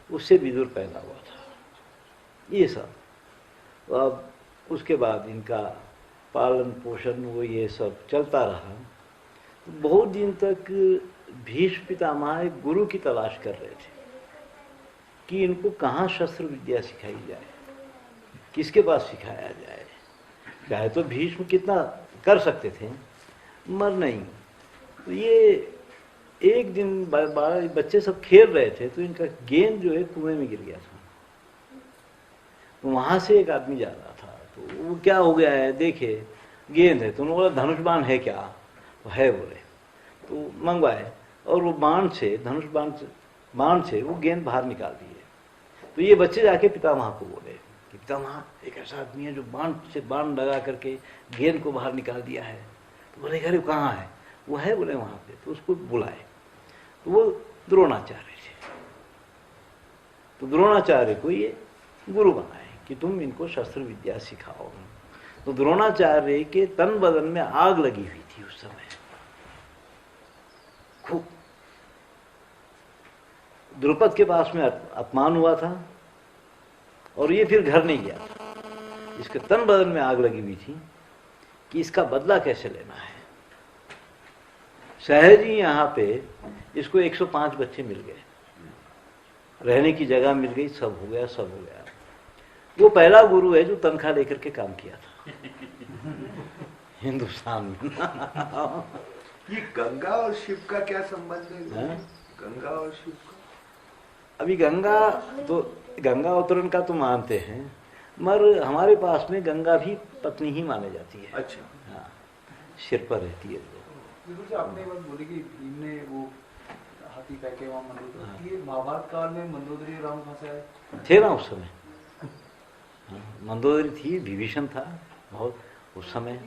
उससे विदुर पैदा हुआ था। ये सब अब उसके बाद इनका पालन पोषण वो ये सब चलता रहा। बहुत दिन तक भीष्म पितामह एक गुरु की तलाश कर रहे थे कि इनको कहाँ शस्त्र विद्या सिखाई जाए, किसके पास सिखाया जाए। चाहे तो भीष्म कितना कर सकते थे, मर नहीं। तो ये एक दिन बच्चे सब खेल रहे थे, तो इनका गेंद जो है कुएं में गिर गया था। तो वहां से एक आदमी जा रहा था, तो वो क्या हो गया है देखे, गेंद है। तो उन्होंने बोला धनुष बाण है क्या? तो है बोले, तो मंगवाए और वो बाण से, धनुष बाण से वो गेंद बाहर निकाल दिए। तो ये बच्चे जाके पितामह को बोले कि पितामह, एक ऐसा आदमी है जो बाण से बाण लगा करके गेंद को बाहर निकाल दिया है। तो बोले अरे कहाँ है? वो है बोले वहां पे। तो उसको बुलाए, तो वो द्रोणाचार्य थे। तो द्रोणाचार्य को ये गुरु बनाए कि तुम इनको शस्त्र विद्या सिखाओ। तो द्रोणाचार्य के तन बदन में आग लगी हुई थी उस समय खूब। द्रुपद के पास में अपमान हुआ था और ये फिर घर नहीं गया था। इसके तन बदन में आग लगी हुई थी कि इसका बदला कैसे लेना है। सहज ही यहाँ पे इसको 105 बच्चे मिल गए, रहने की जगह मिल गई, सब हो गया, सब हो गया। वो पहला गुरु है जो तनख्वाह लेकर के काम किया था हिंदुस्तान में। ये गंगा और शिव का क्या संबंध है? गंगा और शिव का अभी गंगा अवतरण का तो मानते हैं, मगर हमारे पास में गंगा भी पत्नी ही मानी जाती है। अच्छा, हाँ, सिर पर रहती है। आपने बात बोली कि भीम ने वो हाथी फेंके वहाँ मंदोदरी, ये महाभारत काल में मंदोदरी राम फंसाए थे ना उस समय। मंदोदरी थी, विभीषण था बहुत उस समय।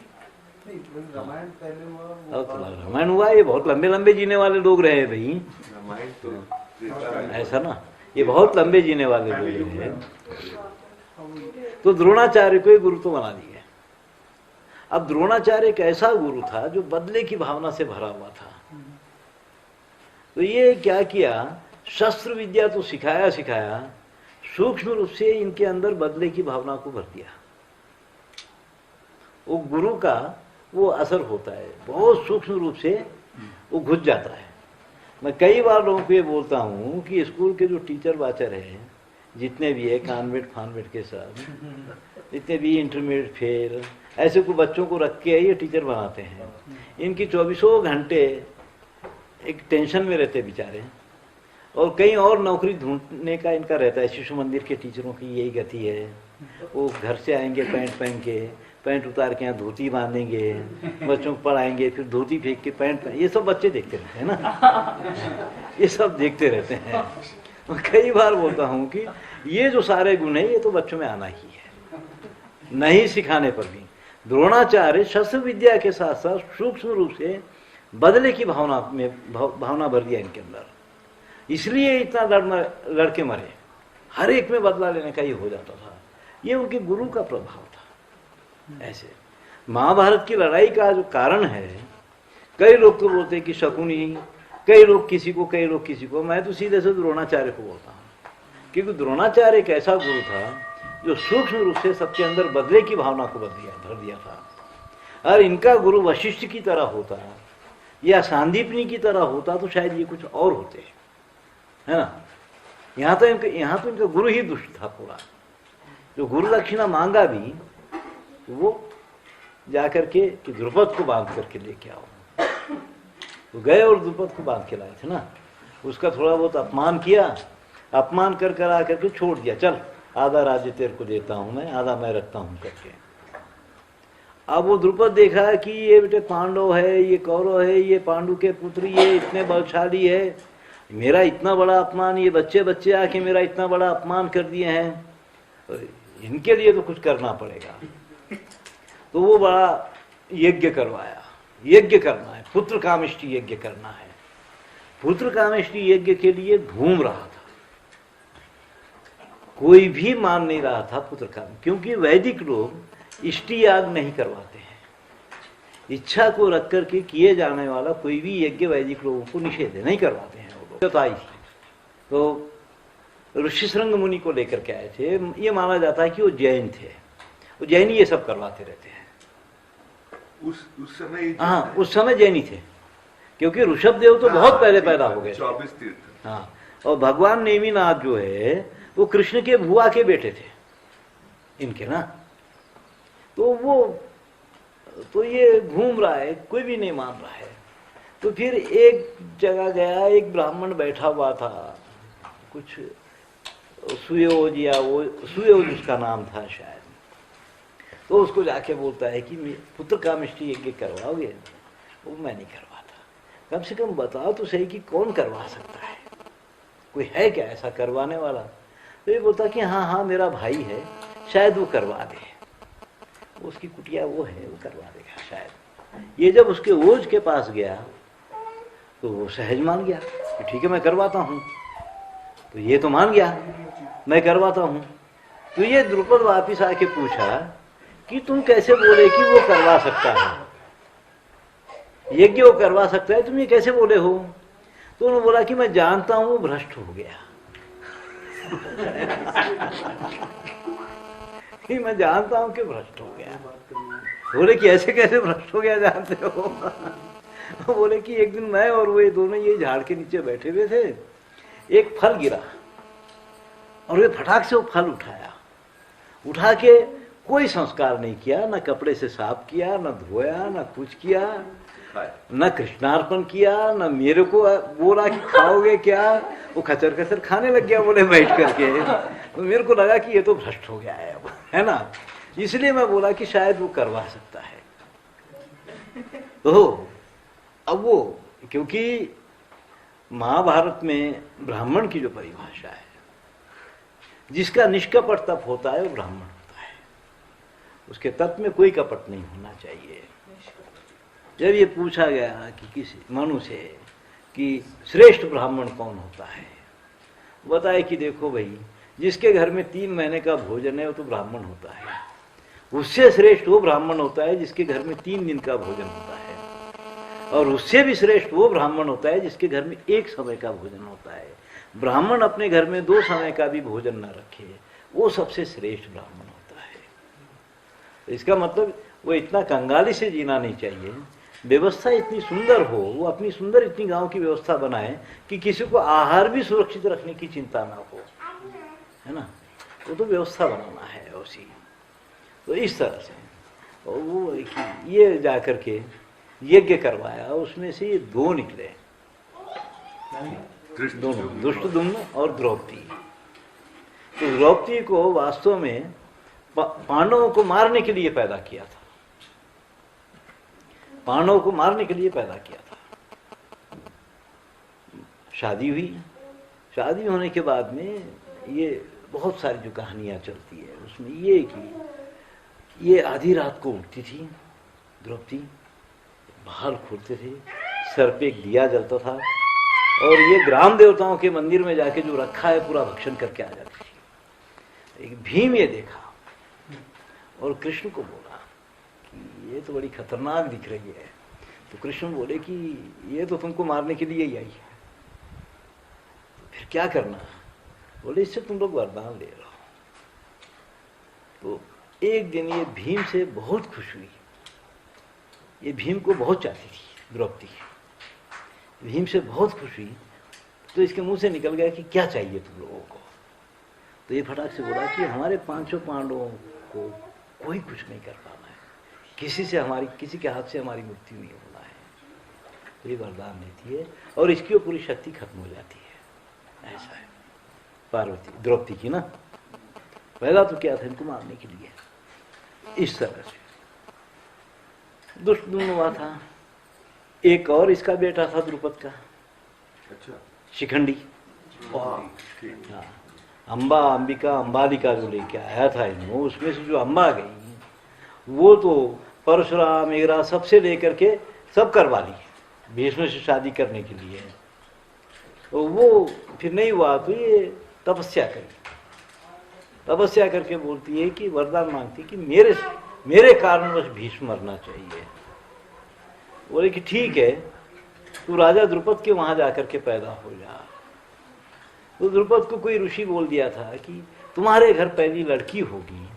रामायण पहले हुआ, रामायण हुआ। ये बहुत लंबे लंबे जीने वाले लोग रहे भाई। रामायण तो ऐसा ना, ये बहुत लंबे जीने वाले लोग रहे। तो द्रोणाचार्य को गुरु तो बना दिया। अब द्रोणाचार्य एक ऐसा गुरु था जो बदले की भावना से भरा हुआ था। तो ये क्या किया, शस्त्र विद्या तो सिखाया, सूक्ष्म रूप से इनके अंदर बदले की भावना को भर दिया। वो गुरु का वो असर होता है, बहुत सूक्ष्म रूप से वो घुस जाता है। मैं कई बार लोगों को ये बोलता हूँ कि स्कूल के जो टीचर वाचर हैं, जितने भी है कॉन्वेंट फानवेंट के साथ, जितने भी इंटरमीडिएट फेल, ऐसे को बच्चों को रख के ये टीचर बनाते हैं। इनकी 24 घंटे एक टेंशन में रहते बेचारे, और कहीं और नौकरी ढूंढने का इनका रहता है। शिशु मंदिर के टीचरों की यही गति है, वो घर से आएंगे पैंट पहन के, पैंट उतार के यहाँ धोती बांधेंगे, बच्चों को पढ़ाएंगे, फिर धोती फेंक के पैंट पहन। ये सब बच्चे देखते रहते हैं ना, ये सब देखते रहते हैं। कई बार बोलता हूँ कि ये जो सारे गुण है ये तो बच्चों में आना ही है, नहीं सिखाने पर भी। द्रोणाचार्य शस्त्र विद्या के साथ साथ सूक्ष्म रूप से बदले की भावना भर दिया इनके अंदर, इसलिए इतना लड़के मरे। हर एक में बदला लेने का ये हो जाता था। ये उनके गुरु का प्रभाव था। ऐसे महाभारत की लड़ाई का जो कारण है, कई लोग तो बोलते हैं कि शकुनी, कई लोग किसी को। मैं तो सीधे से द्रोणाचार्य को बोलता हूँ, क्योंकि द्रोणाचार्य एक ऐसा गुरु था जो सूक्ष्म रूप से सबके अंदर बदले की भावना को भर दिया था। और इनका गुरु वशिष्ठ की तरह होता या सांदीपनी की तरह होता तो शायद ये कुछ और होते, है ना। यहाँ तो इनका गुरु ही दुष्ट था पूरा। जो गुरु दक्षिणा मांगा भी वो जाकर के कि द्रुपद को बांध करके लेके आओ। तो गए और द्रुपद को बांध के लाए थे ना। उसका थोड़ा बहुत अपमान किया, अपमान कर कर आकर के छोड़ दिया, चल आधा राज्य तेरे को देता हूं मैं, आधा मैं रखता हूं करके। अब वो द्रुपद देखा कि ये बेटे पांडव है, ये कौरव है, ये पांडु के पुत्र, ये इतने बलशाली है, मेरा इतना बड़ा अपमान, ये बच्चे बच्चे आके मेरा इतना बड़ा अपमान कर दिए हैं, इनके लिए तो कुछ करना पड़ेगा। तो वो बड़ा यज्ञ करवाया, यज्ञ करना है, पुत्र कामिष्टि यज्ञ करना है। पुत्र कामिष्टि यज्ञ के लिए घूम रहा था, कोई भी मान नहीं रहा था पुत्र काम, क्योंकि वैदिक लोग इष्टि याग नहीं करवाते हैं। इच्छा को रख करके किए जाने वाला कोई भी यज्ञ वैदिक लोगों को निषेध नहीं करवाते हैं वो लोग। तो ऋषिशृंग मुनि को लेकर के आए थे, ये माना जाता है कि वो जैन थे, वो जैनी ये सब करवाते रहते हैं। उस समय, हाँ उस समय जैनी थे, क्योंकि ऋषभ देव तो बहुत पहले पैदा हो गए 24 तीर्थ। हाँ, और भगवान नेमिनाथ जो है वो कृष्ण के भुआ के बेटे थे इनके ना। तो ये घूम रहा है, कोई भी नहीं मान रहा है। तो फिर एक जगह गया, एक ब्राह्मण बैठा हुआ था, कुछ सुयोज या वो सुयोज उसका नाम था शायद। तो उसको जाके बोलता है कि पुत्र कामिष्टि यज्ञ करवाओगे? वो मैं नहीं करवाता, कम से कम बताओ तो सही कि कौन करवा सकता है, कोई है क्या ऐसा करवाने वाला? तो ये बोलता कि हाँ हाँ मेरा भाई है, शायद वो करवा दे, उसकी कुटिया वो है, वो करवा देगा शायद। ये जब उसके ओझ के पास गया तो वो सहज मान गया कि ठीक है मैं करवाता हूँ। तो ये तो मान गया मैं करवाता हूँ। तो ये द्रुपद वापिस आके पूछा कि तुम कैसे बोले कि वो करवा सकता है, यज्ञ वो करवा सकता है, तुम ये कैसे बोले हो? तो उन्होंने बोला कि मैं जानता हूँ वो भ्रष्ट हो गया। कि मैं जानता हूं कि भ्रष्ट हो गया। बोले कि ऐसे कैसे भ्रष्ट हो गया जानते हो? बोले कि एक दिन मैं और वो ये दोनों ये झाड़ के नीचे बैठे हुए थे, एक फल गिरा और वे फटाक से वो फल उठाया, उठा के कोई संस्कार नहीं किया, ना कपड़े से साफ किया, ना धोया, ना कुछ किया, न कृष्णार्पण किया, न मेरे को बोला कि खाओगे क्या, वो खचर खचर खाने लग गया बोले बैठ करके। तो मेरे को लगा कि ये तो भ्रष्ट हो गया है ना, इसलिए मैं बोला कि शायद वो करवा सकता है। तो अब वो, क्योंकि महाभारत में ब्राह्मण की जो परिभाषा है, जिसका निष्कपट तप होता है वो ब्राह्मण होता है, उसके तत्व में कोई कपट नहीं होना चाहिए। जब ये पूछा गया कि किसी मनु से कि श्रेष्ठ ब्राह्मण कौन होता है, बताए कि देखो भाई, जिसके घर में 3 महीने का भोजन है वो तो ब्राह्मण होता है। उससे श्रेष्ठ वो ब्राह्मण होता है जिसके घर में 3 दिन का भोजन होता है, और उससे भी श्रेष्ठ वो ब्राह्मण होता है जिसके घर में 1 समय का भोजन होता है। ब्राह्मण अपने घर में 2 समय का भी भोजन न रखे, वो सबसे श्रेष्ठ ब्राह्मण होता है। तो इसका मतलब वो इतना कंगाली से जीना नहीं चाहिए, व्यवस्था इतनी सुंदर हो, वो अपनी सुंदर इतनी गांव की व्यवस्था बनाए कि किसी को आहार भी सुरक्षित रखने की चिंता ना हो, है ना। वो तो व्यवस्था बनाना है उसी। तो इस तरह से और वो ये जाकर के यज्ञ करवाया, उसमें से ये 2 निकले, दोनों, दुष्टदुम्न और द्रौपदी। तो द्रौपदी को वास्तव में पांडवों को मारने के लिए पैदा किया था, पांडवों को मारने के लिए पैदा किया था। शादी हुई, शादी होने के बाद में ये बहुत सारी जो कहानियां चलती है उसमें ये कि ये आधी रात को उठती थी द्रौपदी, बाहर खोलते थे, सर पे एक दिया जलता था, और ये ग्राम देवताओं के मंदिर में जाके जो रखा है पूरा भक्षण करके आ जाती थी। एक भीम ये देखा और कृष्ण को बोला कि ये तो बड़ी खतरनाक दिख रही है। तो कृष्ण बोले कि ये तो तुमको मारने के लिए ही आई है, फिर क्या करना? बोले इससे तुम लोग वरदान ले रहो। तो एक दिन ये भीम से बहुत खुश हुई, ये भीम को बहुत चाहती थी द्रौपदी, भीम से बहुत खुश हुई। तो इसके मुंह से निकल गया कि क्या चाहिए तुम लोगों को? तो ये फटाक से बोला कि हमारे 500 पांडवों को कोई कुछ नहीं कर पाना है, किसी के हाथ से हमारी मृत्यु नहीं होना है। तो ये वरदान देती है और इसकी पूरी शक्ति खत्म हो जाती है। ऐसा है पार्वती द्रौपदी की ना, पहला तो क्या था, इनको मारने के लिए इस तरह से दुष्ट हुआ था। एक और इसका बेटा था द्रुपद का, अच्छा शिखंडी। हाँ, ठीक। हाँ, अम्बा अंबिका अंबालिका जो लेके आया था इन्हों, उसमें से जो अम्बा गई वो तो परशुराम मेघरा सबसे लेकर के सब करवा ली भीष्म से शादी करने के लिए। तो वो फिर नहीं हुआ तो ये तपस्या करी, तपस्या करके बोलती है कि वरदान मांगती कि मेरे कारणवश भीष्म मरना चाहिए। बोले कि ठीक है, तू राजा द्रुपद के वहां जाकर के पैदा हो जा। तो द्रुपद को कोई ऋषि बोल दिया था कि तुम्हारे घर पहली लड़की होगी,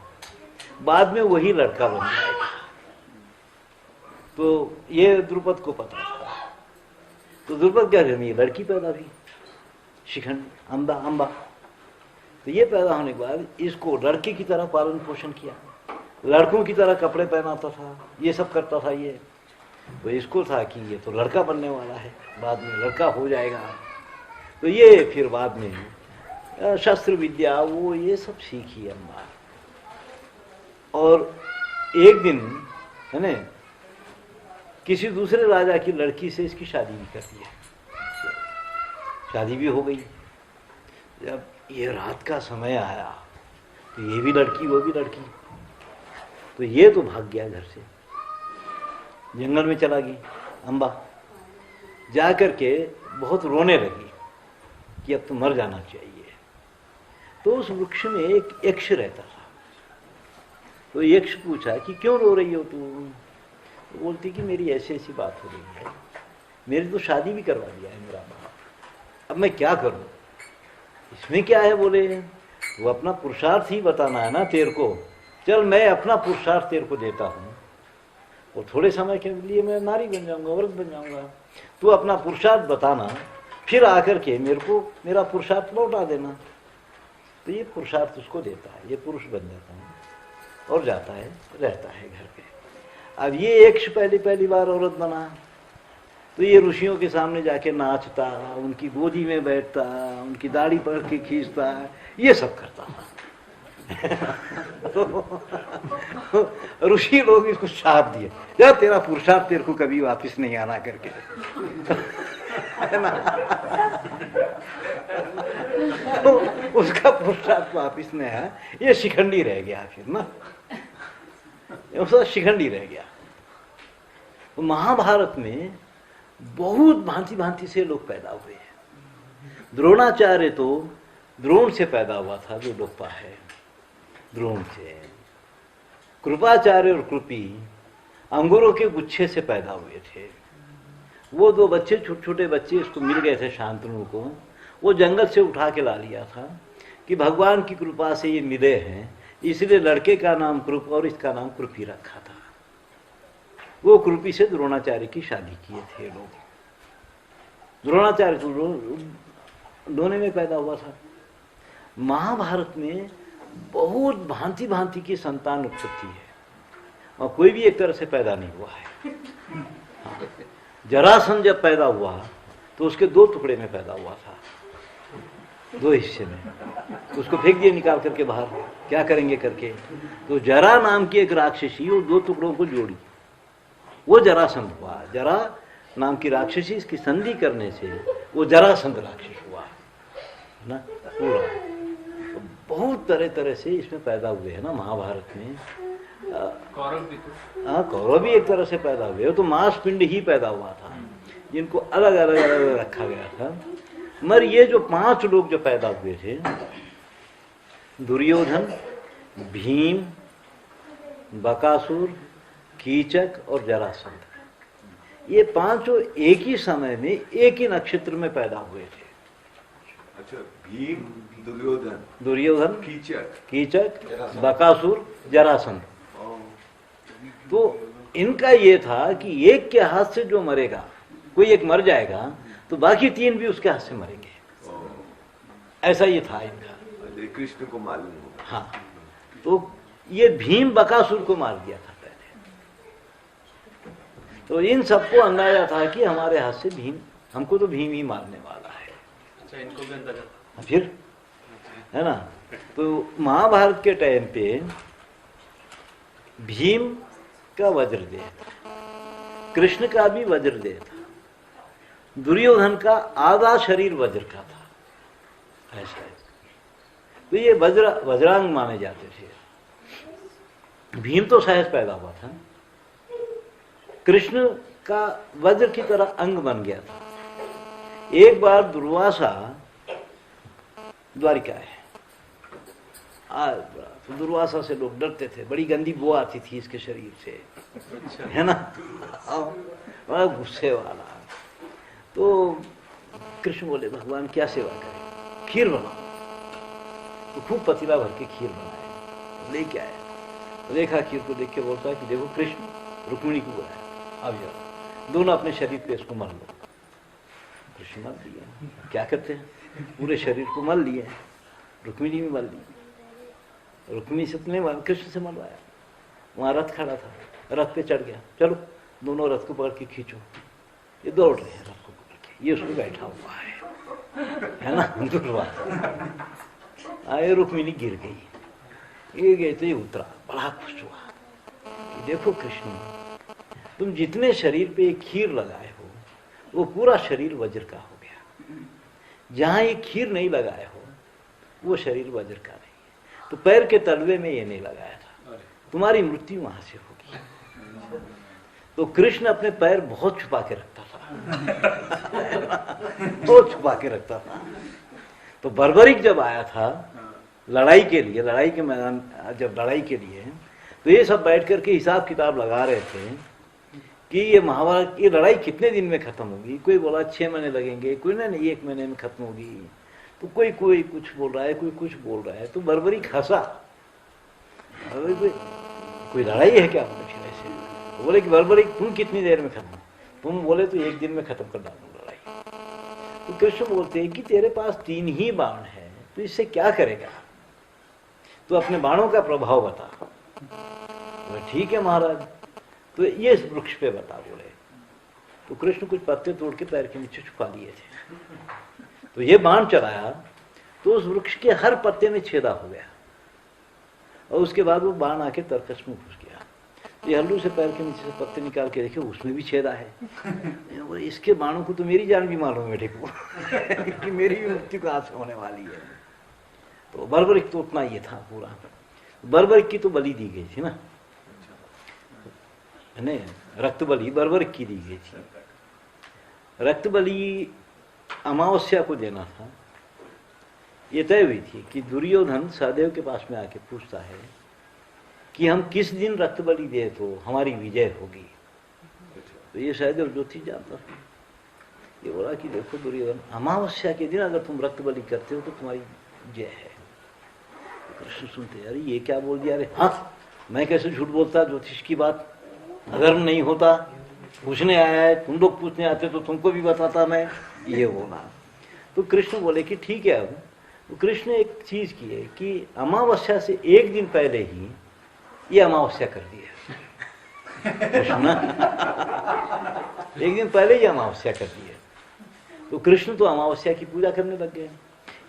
बाद में वही लड़का बन जाएगा। तो ये द्रुपद को पता था। तो द्रुपद क्या करनी, लड़की पैदा हुई, शिखंड अम्बा। तो ये पैदा होने के बाद इसको लड़के की तरह पालन पोषण किया, लड़कों की तरह कपड़े पहनाता था, ये सब करता था ये। तो इसको था कि ये तो लड़का बनने वाला है, बाद में लड़का हो जाएगा। तो ये फिर बाद में शस्त्र विद्या वो ये सब सीखी अम्बा। और एक दिन है ना किसी दूसरे राजा की लड़की से इसकी शादी भी कर दी है, शादी भी हो गई। जब ये रात का समय आया तो ये भी लड़की वो भी लड़की, तो ये तो भाग गया घर से, जंगल में चला गई अम्बा। जा कर के बहुत रोने लगी कि अब तो मर जाना चाहिए। तो उस वृक्ष में एक यक्ष रहता था। तो यक्ष पूछा कि क्यों रो रही हो तू? तो बोलती कि मेरी ऐसी ऐसी बात हो रही है, मेरी तो शादी भी करवा दिया है मेरा बाप, अब मैं क्या करूं? इसमें क्या है? बोले वो अपना पुरुषार्थ ही बताना है ना तेरे को, चल मैं अपना पुरुषार्थ तेरे को देता हूं, और थोड़े समय के लिए मैं नारी बन जाऊंगा, औरत बन जाऊंगा। तू अपना पुरुषार्थ बताना, फिर आकर के मेरे को मेरा पुरुषार्थ लौटा देना। तो ये पुरुषार्थ उसको देता है, ये पुरुष बन जाता है और जाता है, रहता है घर पे। अब ये यक्ष पहली बार औरत बना, तो ये ऋषियों के सामने जाके नाचता, उनकी गोदी में बैठता, उनकी दाढ़ी पकड़ के खींचता, ये सब करता था। ऋषि लोग इसको शाप दिए, या तेरा पुरुषार्थ तेरे को कभी वापस नहीं आना करके। है ना? तो उसका पुरुषार्थ वापस नहीं आया, ये शिखंडी रह गया फिर ना, उसका शिखंडी रह गया। तो महाभारत में बहुत भांति भांति से लोग पैदा हुए हैं। द्रोणाचार्य तो द्रोण से पैदा हुआ था, जो लोपा है द्रोण से। कृपाचार्य और कृपी अंगूरों के गुच्छे से पैदा हुए थे। वो दो बच्चे, छोटे छोटे बच्चे इसको मिल गए थे शांतनु को, वो जंगल से उठा के ला लिया था कि भगवान की कृपा से ये मिले हैं, इसलिए लड़के का नाम कृप और इसका नाम कृपी रखा था। वो कृपी से द्रोणाचार्य की शादी किए थे लोग। द्रोणाचार्य तो दोनों में पैदा हुआ था। महाभारत में बहुत भांति भांति की संतान उत्पत्ति है, और कोई भी एक तरह से पैदा नहीं हुआ है। हाँ। जरासंध जब पैदा हुआ तो उसके दो टुकड़े में पैदा हुआ था, दो हिस्से में। उसको फेंक दिए निकाल करके बाहर, क्या करेंगे करके। तो जरा नाम की एक राक्षसी वो दो टुकड़ों को जोड़ी, वो जरासंध हुआ। जरा नाम की राक्षसी, इसकी संधि करने से वो जरासंध राक्षस हुआ ना पूरा। तो बहुत तरह तरह से इसमें पैदा हुए हैं ना महाभारत में। कौरव भी तो, हाँ, कौरव भी एक तरह से पैदा हुए, तो मांस पिंड ही पैदा हुआ था, जिनको अलग अलग अलग रखा गया था। मगर ये जो 5 लोग जो पैदा हुए थे, दुर्योधन, भीम, बकासुर, कीचक और जरासंध, ये 5 एक ही समय में एक ही नक्षत्र में पैदा हुए थे। अच्छा, भीम, दुर्योधन, कीचक, बकासुर, जरासंध। तो इनका ये था कि एक के हाथ से जो मरेगा, कोई एक मर जाएगा तो बाकी 3 भी उसके हाथ से मरेंगे, ऐसा ये था इनका। कृष्ण को मालूम होगा। हाँ, तो ये भीम बकासुर को मार दिया था पहले, तो इन सबको अंदाजा था कि हमारे हाथ से भीम, हमको तो भीम ही मारने वाला है। अच्छा, इनको भी अंदाजा था। फिर है ना। तो महाभारत के टाइम पे भीम का वज्रदेह था, कृष्ण का भी वज्रदेह था, दुर्योधन का आधा शरीर वज्र का था, ऐसा है। तो ये वज्रांग माने जाते थे। भीम तो सहज पैदा हुआ था, कृष्ण का वज्र की तरह अंग बन गया था। एक बार दुर्वासा द्वारिका है, तो दुर्वासा से लोग डरते थे, बड़ी गंदी बो आती थी इसके शरीर से, है ना, बड़ा गुस्से वाला। तो कृष्ण बोले भगवान क्या सेवा करें, खीर बनाओ। तो खूब पतीला भर के खीर बनाए, लेके आए। तो देखा खीर को, देख के बोलता है कि देखो कृष्ण रुक्मिणी को बुलाया, अब जाओ दोनों अपने शरीर पे इसको मल लो। कृष्ण मल दिया, क्या करते हैं, पूरे शरीर को मल लिए, रुक्मिणी भी मल ली। रुक्मिणी से नहीं मल, कृष्ण से मलवाया। वहाँ रथ खड़ा था, रथ पे चढ़ गया, चलो दोनों रथ को पकड़ के खींचो। ये दौड़ रहे हैं रथ को पकड़ के, ये उसमें बैठा हुआ है ना, दुर्वासा। आए, रुक्मिणी गिर गई तो ये उतरा, बड़ा खुश हुआ कि देखो कृष्ण, तुम जितने शरीर पे खीर लगाए हो वो पूरा शरीर वज्र का हो गया, जहां ये खीर नहीं लगाए हो वो शरीर वज्र का नहीं है। तो पैर के तलवे में ये नहीं लगाया था, तुम्हारी मृत्यु वहां से होगी। तो कृष्ण अपने पैर बहुत छुपा के रखता था, बहुत छुपा के रखता था। तो बर्बरिक जब आया था लड़ाई के लिए, लड़ाई के मैदान, जब लड़ाई के लिए, तो ये सब बैठ करके हिसाब किताब लगा रहे थे कि ये महाभारत की लड़ाई कितने दिन में खत्म होगी। कोई बोला 6 महीने लगेंगे, कोई नहीं 1 महीने में खत्म होगी। तो कोई कुछ बोल रहा है, कोई कुछ बोल रहा है। तो बर्बरिक हंसा, कोई लड़ाई है क्या ऐसे? तो बोले कि बर्बरिक तुम कितनी देर में खत्म, तुम बोले तो 1 दिन में खत्म कर डालूं लड़ाई। तो कृष्ण बोलते हैं कि तेरे पास 3 ही बाण है, तो इससे क्या करेगा, तो अपने बाणों का प्रभाव बता। तो ठीक है महाराज, तो ये इस वृक्ष पे बता बोले। तो कृष्ण कुछ पत्ते तोड़ के पैर के नीचे छुपा लिए थे। तो ये बाण चलाया तो उस वृक्ष के हर पत्ते में छेदा हो गया, और उसके बाद वो बाण आके तरकश में घुस गया। तो ये हल्लू से पैर के नीचे से पत्ते निकाल के देखे, उसमें भी छेदा है। इसके बाणों को तो मेरी जान भी मालूम है बेटे को कि मेरी भी मृत्यु का हाथ होने वाली है। तो बर्बरिक तो उतना ये था पूरा। बर्बरिक की तो बलि दी गई थी ना, नहीं रक्त बलि बर्बरिक की दी गई थी। रक्त बलि अमावस्या को देना था, ये तय हुई थी कि दुर्योधन सहदेव के पास में आके पूछता है कि हम किस दिन रक्त बलि दे तो हमारी विजय होगी। तो ये सहदेव ज्योतिष जानता था, ये बोला कि देखो दुर्योधन, अमावस्या के दिन अगर तुम रक्त बलि करते हो तो तुम्हारी जय है। कृष्ण सुनते, अरे ये क्या बोल दिया, अरे हाँ मैं कैसे झूठ बोलता, ज्योतिष की बात अगर नहीं होता, पूछने आया है, तुम लोग पूछने आते तो तुमको भी बताता मैं, ये बोला। तो कृष्ण बोले कि ठीक है। अब तो कृष्ण ने एक चीज की है कि अमावस्या से 1 दिन पहले ही ये अमावस्या कर दिया कृष्ण 1 दिन पहले ही अमावस्या कर दी है। तो कृष्ण तो अमावस्या की पूजा करने लग गए,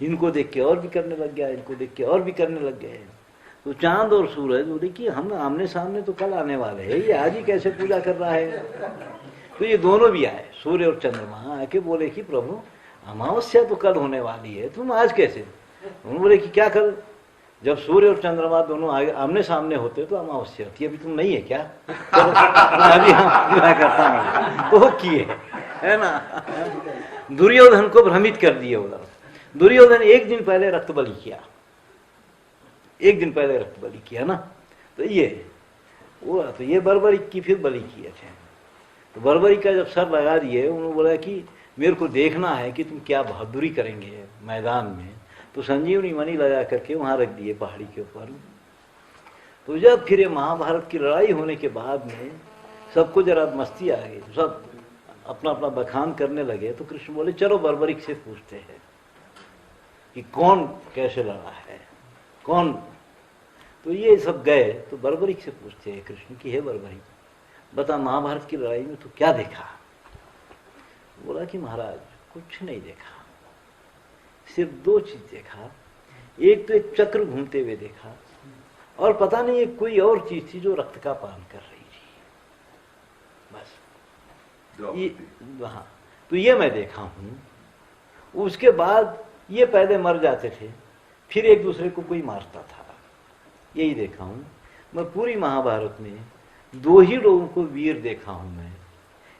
इनको देख के और भी करने लग गया, इनको देख के और भी करने लग गए। तो चांद और सूरज बोले कि हम आमने सामने तो कल आने वाले हैं, ये आज ही कैसे पूजा कर रहा है। तो ये दोनों भी आए, सूर्य और चंद्रमा आके बोले कि प्रभु अमावस्या तो कल होने वाली है, तुम आज कैसे। उन्होंने बोले कि क्या कल, जब सूर्य और चंद्रमा दोनों आमने सामने होते तो अमावस्या होती, अभी तुम नहीं है क्या, अभी हम पूजा करता हूँ। तो किए, है ना, दुर्योधन को भ्रमित कर दिए उधर। दुर्योधन 1 दिन पहले रक्त बलि किया, 1 दिन पहले रक्त बलि किया ना। तो ये बर्बरिक की फिर बलि किए थे। तो बर्बरिक का जब सर लगा दिए, उन्होंने बोला कि मेरे को देखना है कि तुम क्या बहादुरी करेंगे मैदान में। तो संजीवनी मणि लगा करके वहां रख दिए पहाड़ी के ऊपर। तो जब फिर ये महाभारत की लड़ाई होने के बाद में सबको जरा मस्ती आ गई, सब अपना अपना बखान करने लगे। तो कृष्ण बोले चलो बर्बरिक से पूछते हैं कि कौन कैसे लड़ा है, कौन। तो ये सब गए तो बर्बरिक से पूछते हैं कृष्ण कि हे बर्बरिक, बता महाभारत की लड़ाई में तो क्या देखा? बोला कि महाराज कुछ नहीं देखा, सिर्फ दो चीज देखा। एक तो एक चक्र घूमते हुए देखा, और पता नहीं एक कोई और चीज थी जो रक्त का पान कर रही थी, बस ये। हाँ, तो ये मैं देखा हूं। उसके बाद ये पहले मर जाते थे, फिर एक दूसरे को कोई मारता था, यही देखा हूं मैं। पूरी महाभारत में दो ही लोगों को वीर देखा हूं मैं,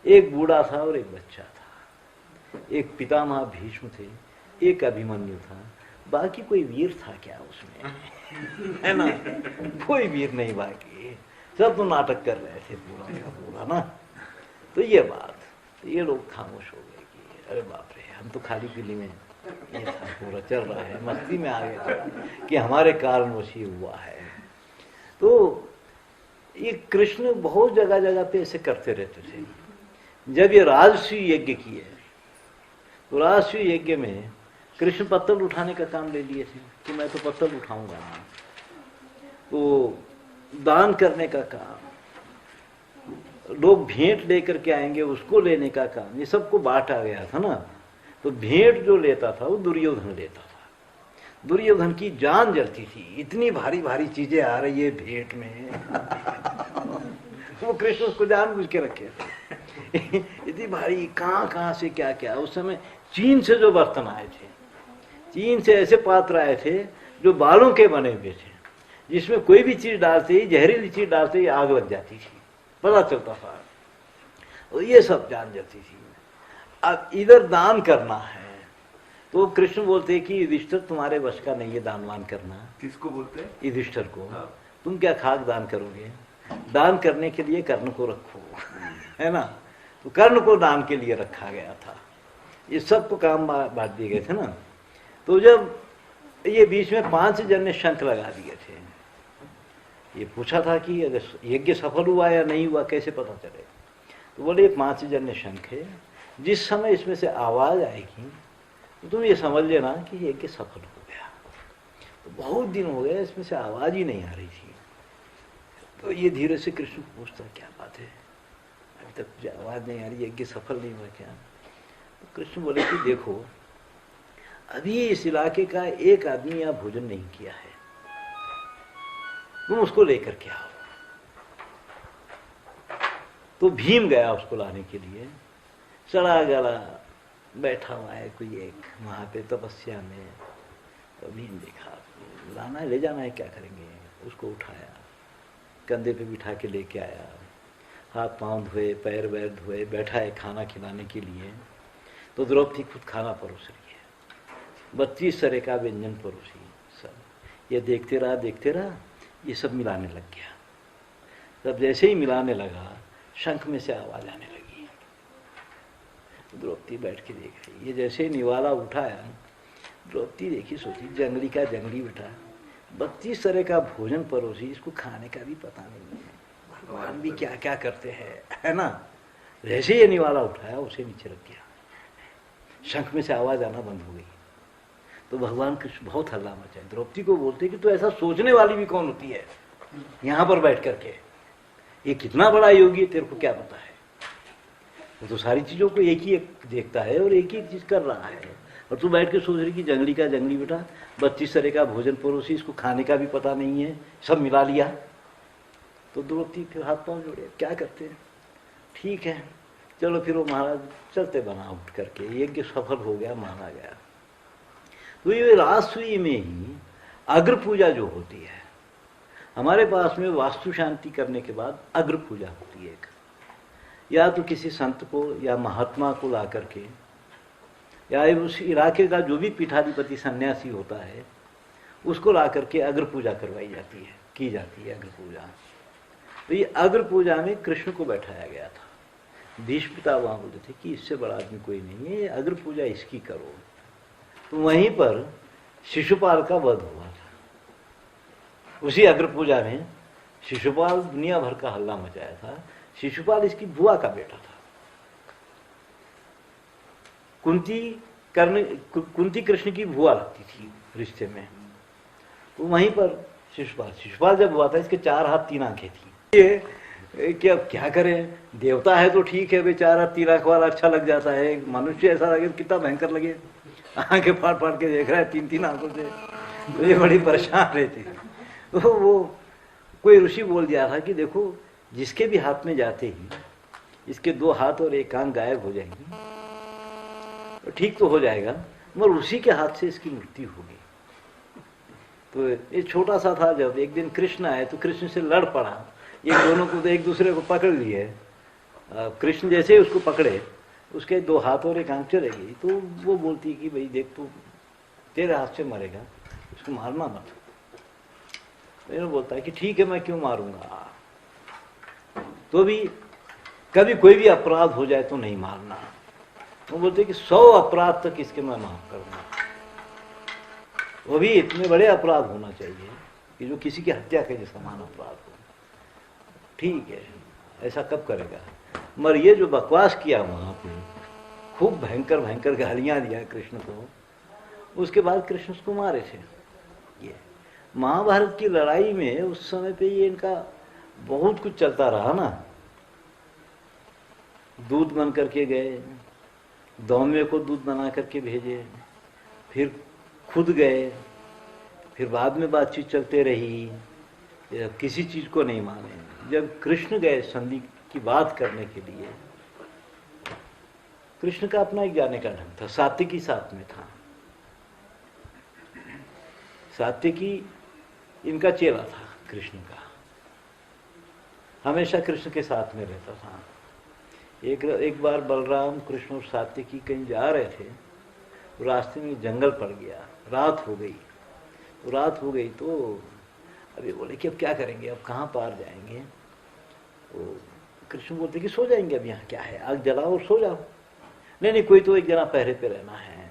एक बूढ़ा था और एक बच्चा था। एक पितामह भीष्म थे, एक अभिमन्यु था, बाकी कोई वीर था क्या उसमें? है ना, कोई वीर नहीं बाकी, सब तो नाटक कर रहे थे पूरा का पूरा ना। तो ये बात, तो ये लोग खामोश हो गए कि अरे बाप रे, हम तो खाली पीली में ये था पूरा चल रहा है, मस्ती में आ गए कि हमारे कारणवश ये हुआ है। तो ये कृष्ण बहुत जगह जगह पे ऐसे करते रहते थे। जब ये राजसूय यज्ञ किए तो राजसूय यज्ञ में कृष्ण पत्तल उठाने का काम ले लिए थे कि मैं तो पत्तल उठाऊंगा। तो दान करने का काम, लोग भेंट लेकर के आएंगे उसको लेने का काम, ये सबको बांटा गया था ना। तो भेंट जो लेता था वो दुर्योधन लेता था। दुर्योधन की जान जलती थी, इतनी भारी भारी चीजें आ रही है भेंट में। वो कृष्ण उसको जानबूझ के रखे थे, इतनी भारी, कहां से क्या क्या। उस समय चीन से जो बर्तन आए थे, चीन से ऐसे पात्र आए थे जो बालों के बने हुए थे, जिसमें कोई भी चीज डालते ही, जहरीली चीज डालते ही आग लग जाती थी, पता चलता था। और ये सब जान जाती थी। अब इधर दान करना है तो कृष्ण बोलते कि युधिष्ठिर तुम्हारे वश का नहीं है दानवान करना। किसको बोलते हैं? युधिष्ठिर को। हाँ। तुम क्या खाक दान करोगे? दान करने के लिए कर्ण को रखो, है ना। तो कर्ण को दान के लिए रखा गया था। ये सबको काम बांट दिए गए थे ना। तो जब ये बीच में 5 जन ने शंख लगा दिए थे, ये पूछा था कि अगर यज्ञ सफल हुआ या नहीं हुआ कैसे पता चले? तो बोले 5 जन ने शंख है, जिस समय इसमें से आवाज आएगी तो तुम ये समझ लेना कि यज्ञ सफल हो गया। तो बहुत दिन हो गए इसमें से आवाज ही नहीं आ रही थी। तो ये धीरे से कृष्ण को पूछता क्या बात है, अभी तक मुझे आवाज नहीं आ रही, यज्ञ सफल नहीं हुआ क्या? तो कृष्ण बोले कि देखो, अभी इस इलाके का एक आदमी यहाँ भोजन नहीं किया है, तुम उसको लेकर के आओ। तो भीम गया उसको लाने के लिए। चढ़ा गला बैठा हुआ है कोई एक वहां पे तपस्या में। तो भीम देखा, लाना है, ले जाना है, क्या करेंगे? उसको उठाया, कंधे पे बिठा के लेके आया, हाथ पांव धोए, पैर वैर धोए, बैठा है खाना खिलाने के लिए। तो द्रौपदी खुद खाना परोस रही है, 32 तरह का व्यंजन परोसी सब। ये देखते रहा, ये सब मिलाने लग गया। तब जैसे ही मिलाने लगा, शंख में से आवाज आने लगी। द्रौपदी बैठ के देख रही। ये जैसे ही निवाला उठाया, द्रौपदी देखी, सोची जंगली का जंगली बेटा, 32 तरह का भोजन परोसी, इसको खाने का भी पता नहीं है, भगवान भी क्या क्या करते हैं, है ना। जैसे ये निवाला उठाया, उसे नीचे रख दिया, शंख में से आवाज आना बंद हो गई। तो भगवान कृष्ण बहुत हल्ला मचाए। द्रौपदी को बोलते कि तो ऐसा सोचने वाली भी कौन होती है यहाँ पर बैठ करके, ये कितना बड़ा योगी है, तेरे को क्या पता है? वो तो सारी चीजों को एक ही एक देखता है और एक ही चीज कर रहा है, और तू बैठ के सोच रही कि जंगली का जंगली बेटा, 32 तरह का भोजन परोसी, इसको खाने का भी पता नहीं है, सब मिला लिया। तो द्रौपदी फिर हाथ पांव जोड़े, क्या करते हैं? ठीक है चलो, फिर वो महाराज चलते बना उठ करके, यज्ञ सफल हो गया, माना गया। तो ये राजसूय में ही अग्र पूजा जो होती है, हमारे पास में वास्तु शांति करने के बाद अग्र पूजा होती है। या तो किसी संत को या महात्मा को ला करके, या उस इलाके का जो भी पीठाधिपति सन्यासी होता है उसको ला करके अग्र पूजा करवाई जाती है, की जाती है अग्र पूजा। तो ये अग्र पूजा में कृष्ण को बैठाया गया था। भीष्म पिता वहां बोलते थे कि इससे बड़ा आदमी कोई नहीं है, अग्र पूजा इसकी करो। तो वहीं पर शिशुपाल का वध हुआ था। उसी अग्र पूजा में शिशुपाल दुनिया भर का हल्ला मचाया था। शिशुपाल इसकी बुआ का बेटा था। कुंती कृष्ण की बुआ लगती थी रिश्ते में। तो वहीं पर शिशुपाल जब हुआ था, इसके 4 हाथ 3 आंखें थी। ये कि अब क्या करें, देवता है तो ठीक है बेचारा, तिलक वाला अच्छा लग जाता है, मनुष्य ऐसा लगे कितना भयंकर लगे, आंखें फाड़ फाड़ के देख रहा है 3-3 आंखों से, तो ये बड़ी परेशान रहती है। तो वो कोई ऋषि बोल दिया था कि देखो जिसके भी हाथ में जाते ही इसके 2 हाथ और 1 आंख गायब हो जाएंगी, तो ठीक तो हो जाएगा, मगर उसी के हाथ से इसकी मृत्यु होगी। तो ये छोटा सा था, जब एक दिन कृष्ण आए तो कृष्ण से लड़ पड़ा, ये दोनों को तो एक दूसरे को पकड़ लिए, कृष्ण जैसे ही उसको पकड़े उसके 2 हाथ और 1 आंख चले गई। तो वो बोलती है कि भाई देख तू तेरे हाथ से मरेगा, उसको मारना मत। तो बोलता है कि ठीक है मैं क्यों मारूंगा, तो भी कभी कोई भी अपराध हो जाए तो नहीं मारना। वो बोलते कि 100 अपराध तक इसके मैं माफ करूंगा, वो भी इतने बड़े अपराध होना चाहिए कि जो किसी की हत्या के समान अपराध हो। ठीक है, ऐसा कब करेगा। मगर ये जो बकवास किया वहां पे, खूब भयंकर भयंकर गालियां दिया कृष्ण को, उसके बाद कृष्ण उसको मारे थे। ये महाभारत की लड़ाई में उस समय पे ये इनका बहुत कुछ चलता रहा ना। दूध बन करके गए, दौमे को दूध बना करके भेजे, फिर खुद गए, फिर बाद में बातचीत चलते रही, किसी चीज को नहीं माने। जब कृष्ण गए संधि की बात करने के लिए, कृष्ण का अपना एक जाने का ढंग था, सात्विकी साथ में था। सात्विकी इनका चेला था कृष्ण का, हमेशा कृष्ण के साथ में रहता था। एक बार बलराम कृष्ण और सात्विकी कहीं जा रहे थे, रास्ते में जंगल पड़ गया, रात हो गई। तो रात हो गई तो अभी बोले कि अब क्या करेंगे, अब कहाँ पार जाएंगे। तो कृष्ण बोलते कि सो जाएंगे, अब यहाँ क्या है, आग जलाओ और सो जाओ। नहीं कोई तो एक जना पहरे पे रहना है।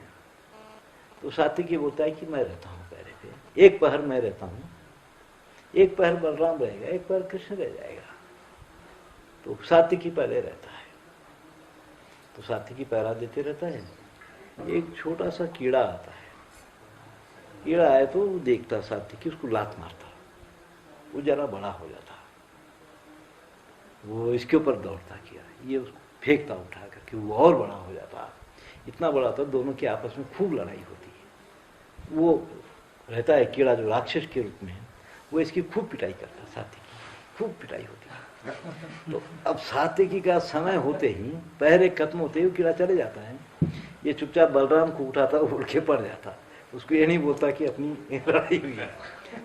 तो सात्विकी बोलता है कि मैं रहता हूँ पहरे पे, 1 पहर मैं रहता हूँ, 1 पहर बलराम रहेगा, 1 पहर कृष्ण रह जाएगा। तो सात्विकी पहले रहता है, तो सात्विकी पहरा देते रहता है। एक छोटा सा कीड़ा आता है, कीड़ा आए तो देखता सात्विकी, उसको लात मारता, वो जरा बड़ा हो जाता, वो इसके ऊपर दौड़ता किया, ये उसको फेंकता उठा करके, वो और बड़ा हो जाता, इतना बड़ा था, दोनों की आपस में खूब लड़ाई होती है। वो रहता है कीड़ा जो राक्षस के रूप में है, वो इसकी खूब पिटाई करता, सात्विकी खूब पिटाई होती है। तो अब सात्विकी का समय होते ही, पहरे खत्म होते ही वो कीड़ा चले जाता है, ये चुपचाप बलराम को उठाता, उड़ के पड़ जाता, उसको ये नहीं बोलता कि अपनी लड़ाई हुई है।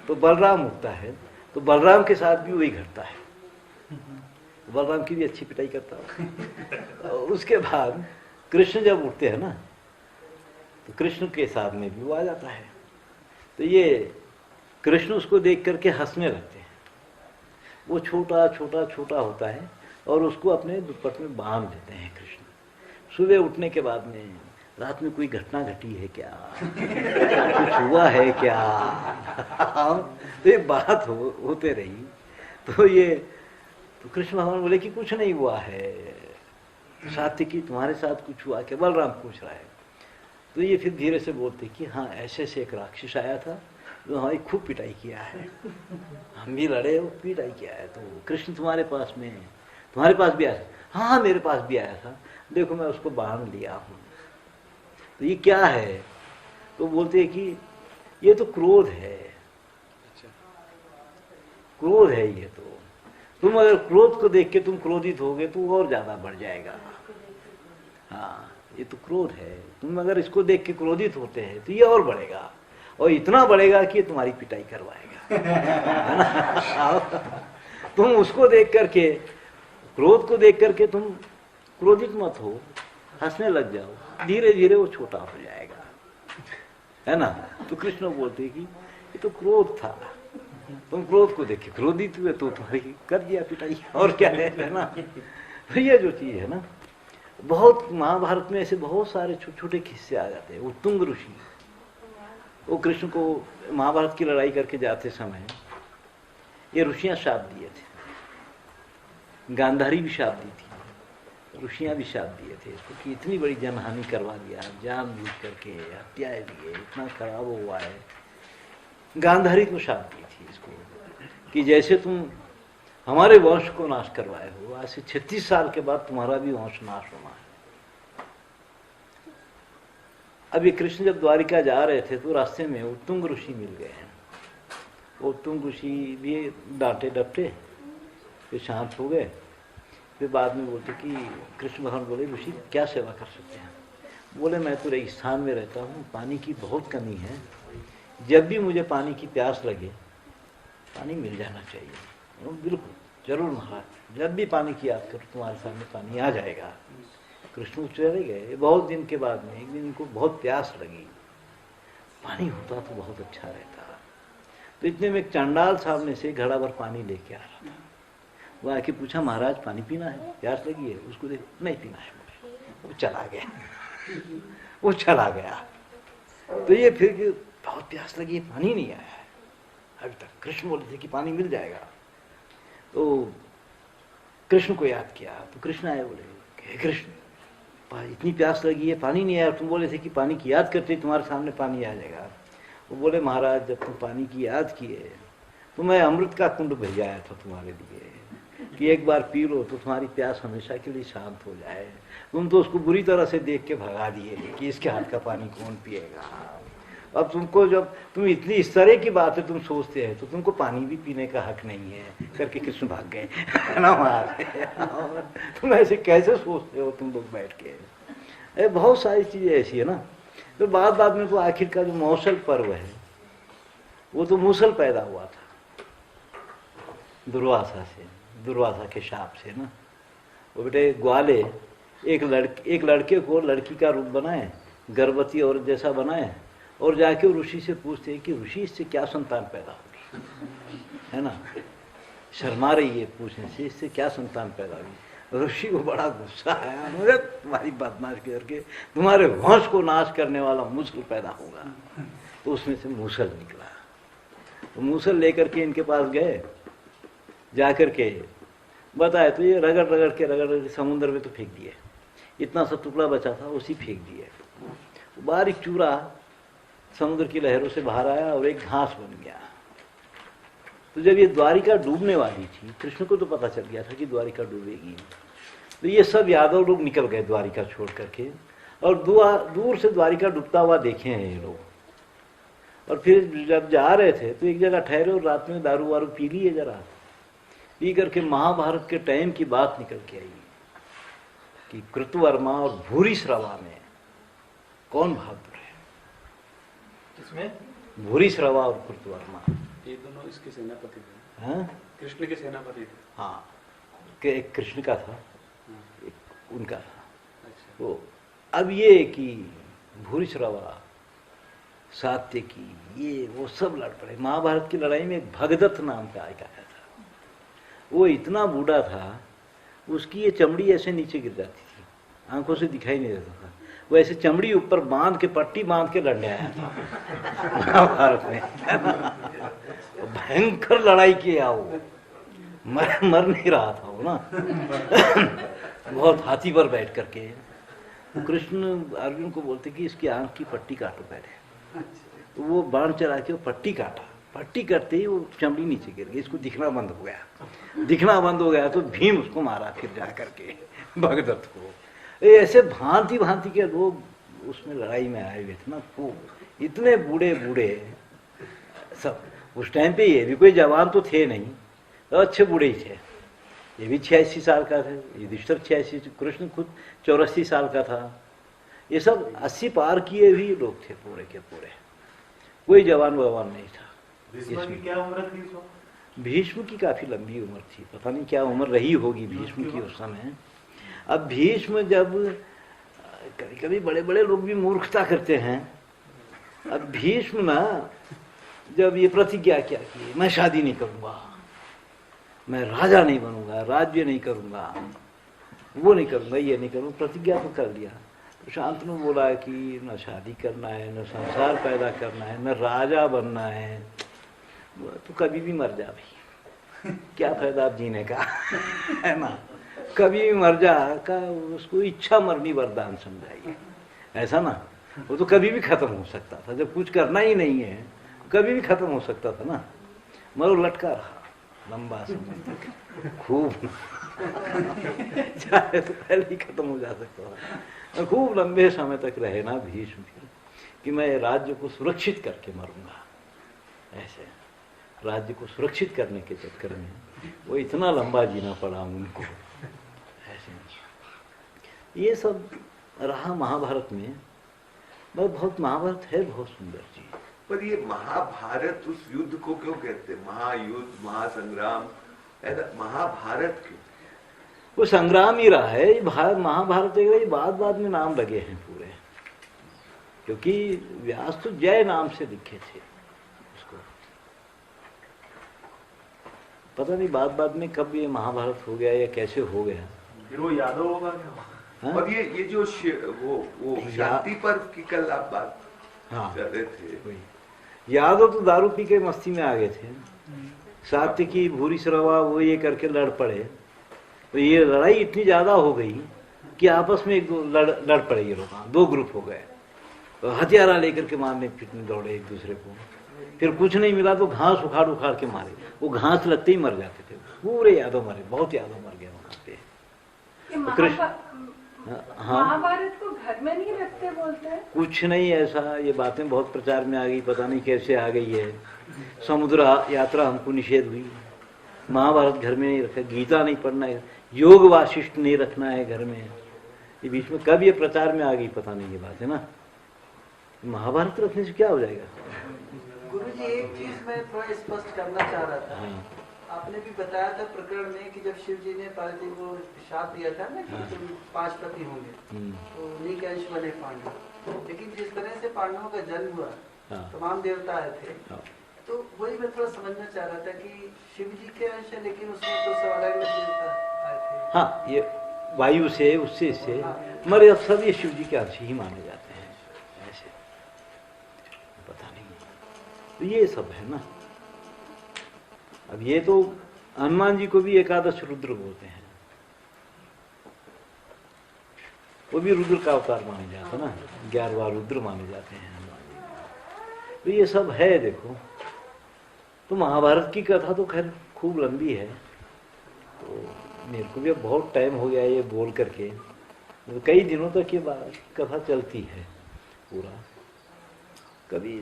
तो बलराम उठता है, तो बलराम के साथ भी वही घटता है, बलराम की भी अच्छी पिटाई करता है। उसके बाद कृष्ण जब उठते हैं ना, तो कृष्ण के साथ में भी वो आ जाता है। तो ये कृष्ण उसको देख करके हंसने लगते हैं। वो छोटा छोटा छोटा होता है और उसको अपने दुपट्टे में बांध देते हैं कृष्ण। सुबह उठने के बाद में, रात में कोई घटना घटी है क्या, कुछ हुआ है क्या, तो ये बात होते रही। तो कृष्ण भगवान बोले कि कुछ नहीं हुआ है। सात्विकी तुम्हारे साथ कुछ हुआ क्या, बलराम पूछ रहा है। तो ये फिर धीरे से बोलते कि हाँ ऐसे से एक राक्षस आया था, तो हमारी खूब पिटाई किया है, हम भी लड़े, वो पिटाई किया है। तो कृष्ण तुम्हारे पास में, तुम्हारे पास भी आया था? हाँ मेरे पास भी आया था, देखो मैं उसको बांध लिया हूँ। तो ये क्या है, तो बोलते हैं कि ये तो क्रोध है, क्रोध है ये तो। तुम अगर क्रोध को देख के तुम क्रोधित होगे तो और ज्यादा बढ़ जाएगा। हाँ ये तो क्रोध है, तुम अगर इसको देख के क्रोधित होते हैं तो ये और बढ़ेगा, और इतना बढ़ेगा कि ये तुम्हारी पिटाई करवाएगा, है ना। तुम उसको देख करके, क्रोध को देख करके तुम क्रोधित मत हो, हंसने लग जाओ, धीरे धीरे वो छोटा हो जाएगा, है ना। तो कृष्ण बोलते कि ये तो क्रोध था, तुम क्रोध को देखे क्रोधित हुए तो तुम्हारी कर दिया पिटाई, और क्या है ना। तो ये जो चीज है ना, बहुत महाभारत में ऐसे बहुत सारे छोटे छोटे किस्से आ जाते हैं। उत्तुंग ऋषि, वो कृष्ण को महाभारत की लड़ाई करके जाते समय ये ऋषियां शाप दिए थे, गांधारी भी शाप दी थी, ऋषियां भी शाप दिए थे इसको कि इतनी बड़ी जनहानि करवा दिया, जानबूझ करके हत्याएं भी है, इतना खराब हुआ है। गांधारी को शाप दी थी इसको कि जैसे तुम हमारे वंश को नाश करवाए हो, आज से 36 साल के बाद तुम्हारा भी वंश नाश होना है। अभी कृष्ण जब द्वारिका जा रहे थे तो रास्ते में उत्तुंग ऋषि मिल गए हैं। उत्तुंग ऋषि भी डांटे डपटे, फिर शांत हो गए। फिर बाद में बोलते कि कृष्ण भगवान बोले, ऋषि क्या सेवा कर सकते हैं? बोले, मैं तो रेगिस्तान में रहता हूँ, पानी की बहुत कमी है, जब भी मुझे पानी की प्यास लगे पानी मिल जाना चाहिए। बिल्कुल जरूर महाराज, जब भी पानी की याद करो तुम्हारे सामने पानी आ जाएगा। कृष्ण चले गए। बहुत दिन के बाद में एक दिन इनको बहुत प्यास लगी, पानी होता तो बहुत अच्छा रहता। तो इतने में एक चंडाल सामने से घड़ा भर पानी लेके आ रहा था। वो आके पूछा, महाराज पानी पीना है, प्यास लगी है? उसको देख, नहीं पीना है मुझे। वो चला गया, वो चला गया। तो ये फिर कि बहुत प्यास लगी है, पानी नहीं आया है अभी तक। कृष्ण बोले थे कि पानी मिल जाएगा। तो कृष्ण को याद किया तो कृष्ण आए, बोले, हे कृष्ण, इतनी प्यास लगी है, पानी नहीं आया, तुम बोले थे कि पानी की याद करते तुम्हारे सामने पानी आ जाएगा। वो बोले, महाराज जब तुम पानी की याद किए तो मैं अमृत का कुंड भेजाया था तुम्हारे लिए कि एक बार पी लो तो तुम्हारी प्यास हमेशा के लिए शांत हो जाए। तुम तो उसको बुरी तरह से देख के भगा दिए कि इसके हाथ का पानी कौन पिएगा। अब तुमको, जब तुम इतनी इस तरह की बातें तुम सोचते हैं तो तुमको पानी भी पीने का हक नहीं है करके कृष्ण भाग गए ना महाराज। तुम ऐसे कैसे सोचते हो तुम लोग बैठ के? बहुत सारी चीजें ऐसी है ना। तो बाद में तो आखिर का जो मौसल पर्व है वो तो मूसल पैदा हुआ था दुर्वासा से, दुर्वासा के शाप से ना। वो बेटे ग्वाले एक लड़के को लड़की का रूप बनाए, गर्भवती औरत जैसा बनाए, और जाके ऋषि से पूछते हैं कि ऋषि इससे क्या संतान पैदा होगी, है ना। शर्मा रही है पूछने से, इससे क्या संतान पैदा होगी। ऋषि को बड़ा गुस्सा आया, मुझे तुम्हारी बदमाश करके तुम्हारे वंश को नाश करने वाला मूसल पैदा होगा। तो उसमें से मूसल निकला। तो मूसल लेकर के इनके पास गए, जाकर के बताए तो ये रगड़ के समुद्र में तो फेंक दिए। इतना सा टुकड़ा बचा था उसी फेंक दिए। बारीक चूरा समुद्र की लहरों से बाहर आया और एक घास बन गया। तो जब ये द्वारिका डूबने वाली थी, कृष्ण को तो पता चल गया था कि द्वारिका डूबेगी। तो ये सब यादव लोग निकल गए द्वारिका छोड़ करके, और दूर से द्वारिका डूबता हुआ देखे हैं ये लोग। और फिर जब जा रहे थे तो एक जगह ठहरे और रात में दारू वारू पी लिए, जरा पी करके महाभारत के टाइम की बात निकल के आई कि कृतवर्मा और भूरिश्रवा में कौन बहादुर है। किसमें? भूरिश्रवा और कृतवर्मा, ये दोनों इसके सेनापति थे। हाँ, कृष्ण के सेनापति थे। हाँ, एक कृष्ण का था, एक उनका था। अच्छा। तो अब ये कि भूरिश्रवा, सात्यकी, ये वो सब लड़ पड़े। महाभारत की लड़ाई में एक भगदत्त नाम का एक आया था। वो इतना बूढ़ा था, उसकी ये चमड़ी ऐसे नीचे गिर जाती थी, आंखों से दिखाई नहीं देता था। वो ऐसे चमड़ी ऊपर बांध के, पट्टी बांध के लड़ने आया था महाभारत में। भयंकर लड़ाई किया वो, मर नहीं रहा था वो ना। बहुत हाथी पर बैठ करके। तो कृष्ण अर्जुन को बोलते कि इसकी आंख की पट्टी काटो पहले। तो वो बाण चला के वो पट्टी काटा। पट्टी करते ही वो चमड़ी नीचे गिर गई, इसको दिखना बंद हो गया। दिखना बंद हो गया तो भीम उसको मारा फिर जा करके भगदत्त को। ऐसे भांति भांति के लोग उसमें लड़ाई में आए हुए थे ना। वो इतने बूढ़े बूढ़े सब। उस टाइम पे ये भी कोई जवान तो थे नहीं, तो अच्छे बूढ़े ही थे। ये भी 86 साल का थे, युधिष्ठिर 86, कृष्ण खुद 84 साल का था। ये सब 80 पार किए हुए लोग थे पूरे के पूरे, कोई जवान ववान नहीं था। भीष्म की क्या उम्र थी? भीष्म की काफी लंबी उम्र थी, पता नहीं क्या उम्र रही होगी भीष्म की उस समय। अब भीष्म, जब कभी कभी बड़े बड़े लोग भी मूर्खता करते हैं। अब भीष्म ना, जब ये प्रतिज्ञा क्या की, मैं शादी नहीं करूंगा, मैं राजा नहीं बनूंगा, राज्य नहीं करूंगा, वो नहीं करूंगा, ये नहीं करूंगा, प्रतिज्ञा तो कर लिया। तो शांतनु बोला कि न शादी करना है, न संसार पैदा करना है, न राजा बनना है, तो कभी भी मर जा भाई, क्या फायदा आप जीने का, है ना। कभी भी मर जा का उसको इच्छा मरनी वरदान समझाइए, ऐसा ना। वो तो कभी भी खत्म हो सकता था, जब कुछ करना ही नहीं है कभी भी खत्म हो सकता था ना। मरो लटका रहा, लंबा समय तक खूब चाहे तो पहले ही खत्म हो जा सकता था, खूब लंबे समय तक रहे ना भीष्म भी, कि मैं राज्य को सुरक्षित करके मरूंगा। ऐसे राज्य को सुरक्षित करने के चक्कर में वो इतना लंबा जीना पड़ा उनको। ऐसे ये सब रहा महाभारत में। बहुत महाभारत है बहुत सुंदर जी। पर ये महाभारत उस युद्ध को क्यों कहते हैं? महायुद्ध, महासंग्राम, ऐसा महाभारत क्यों? वो संग्राम ही रहा है। ये महाभारत एक बाद में नाम लगे हैं पूरे, क्योंकि व्यास तो जय नाम से लिखे थे उसको। पता नहीं बाद में कब ये महाभारत हो गया या कैसे हो गया। फिर वो यादव होगा क्या? और ये जो वो शांति पर्व की कल आप बात कर रहे थे, यादव तो दारू पी के मस्ती में आ गए थे। सात्विकी भूरी श्रवा वो ये करके लड़ पड़े, तो ये लड़ाई इतनी ज्यादा हो गई कि आपस में लड़ पड़े ये लोग। दो ग्रुप हो गए, तो हथियारा लेकर के मारने पीटने दौड़े एक दूसरे को। फिर कुछ नहीं मिला तो घास उखाड़ के मारे। वो घास लगते ही मर जाते थे पूरे। यादव मरे, बहुत यादव मर गए वहां पे। कृष्ण महाभारत को घर में नहीं रखते बोलते हैं। कुछ नहीं ऐसा, ये बातें बहुत प्रचार में आ गई, पता नहीं कैसे आ गई है। समुद्र यात्रा हमको निषेध हुई, महाभारत घर में नहीं रखा, गीता नहीं पढ़ना है, योग वाशिष्ठ नहीं रखना है घर में। ये बीच में कब ये प्रचार में आ गई पता नहीं ये बात है ना। महाभारत रखने से क्या हो जाएगा? गुरुजी एक चीज मैं थोड़ा स्पष्ट करना चाह रहा था। आपने भी बताया था प्रकरण में कि जब शिव जी ने पार्वती को शाप दिया था ना कि तुम 5 पति होंगे, तो उन्हीं के अंश बने पांडव। लेकिन जिस तरह से पांडवों का जन्म हुआ, तमाम देवता आए थे, तो वही मैं थोड़ा समझना चाह रहा था कि शिव जी के अंश है, लेकिन उसमें तो सब अलग अलग देवता आए थे। हाँ, ये वायु से, उससे, इससे मरे। अब सब ये शिव जी के अंश ही माने जाते हैं। ऐसे पता नहीं, तो ये सब है ना। अब ये तो हनुमान जी को भी एकादश रुद्र बोलते हैं, वो भी रुद्र का अवतार माने जाते हैं ना, 11वां रुद्र माने जाते हैं हनुमान जी। तो ये सब है देखो। तो महाभारत की कथा तो खैर खूब लंबी है, तो मेरे को भी अब बहुत टाइम हो गया ये बोल करके। तो कई दिनों तक ये कथा चलती है पूरा। कभी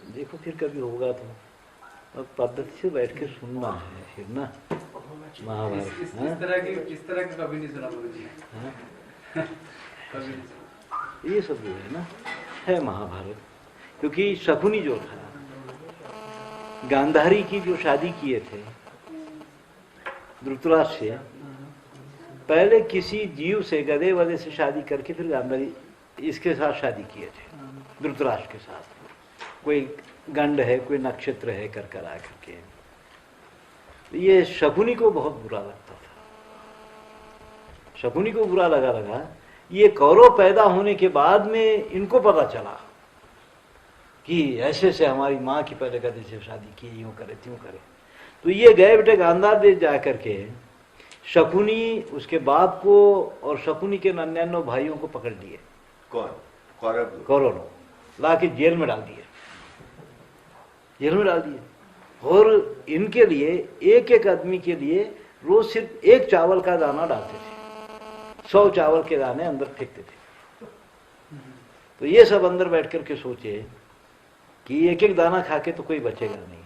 देखो, फिर कभी होगा तो अब पद्धति से बैठ के सुनना है फिर ना महाभारत। इस तरह की कभी नहीं सुना गुरुजी। कभी नहीं। ये सब जो है ना है महाभारत। क्योंकि शकुनी जो था, गांधारी की जो शादी किए थे धृतराष्ट्र से, पहले किसी जीव से, गधे वधे से शादी करके फिर गांधारी इसके साथ शादी किए थे, धृतराष्ट्र के साथ। कोई गंड है, कोई नक्षत्र है, कर आ करके। ये शकुनी को बहुत बुरा लगता था। शकुनी को बुरा लगा ये कौरव पैदा होने के बाद में इनको पता चला कि ऐसे से हमारी माँ की पहले गधे से शादी की, यूं करे त्यों करे। तो ये गए बेटे गांधार देश जा करके शकुनी, उसके बाप को और शकुनी के 99 भाइयों को पकड़ लिए। कौन? कौरव ला के जेल में डाल दिए। और इनके लिए एक एक आदमी के लिए रोज सिर्फ 1 चावल का दाना डालते थे। 100 चावल के दाने अंदर फेंकते थे। तो ये सब अंदर बैठ करके सोचे कि एक एक दाना खा के तो कोई बचेगा नहीं।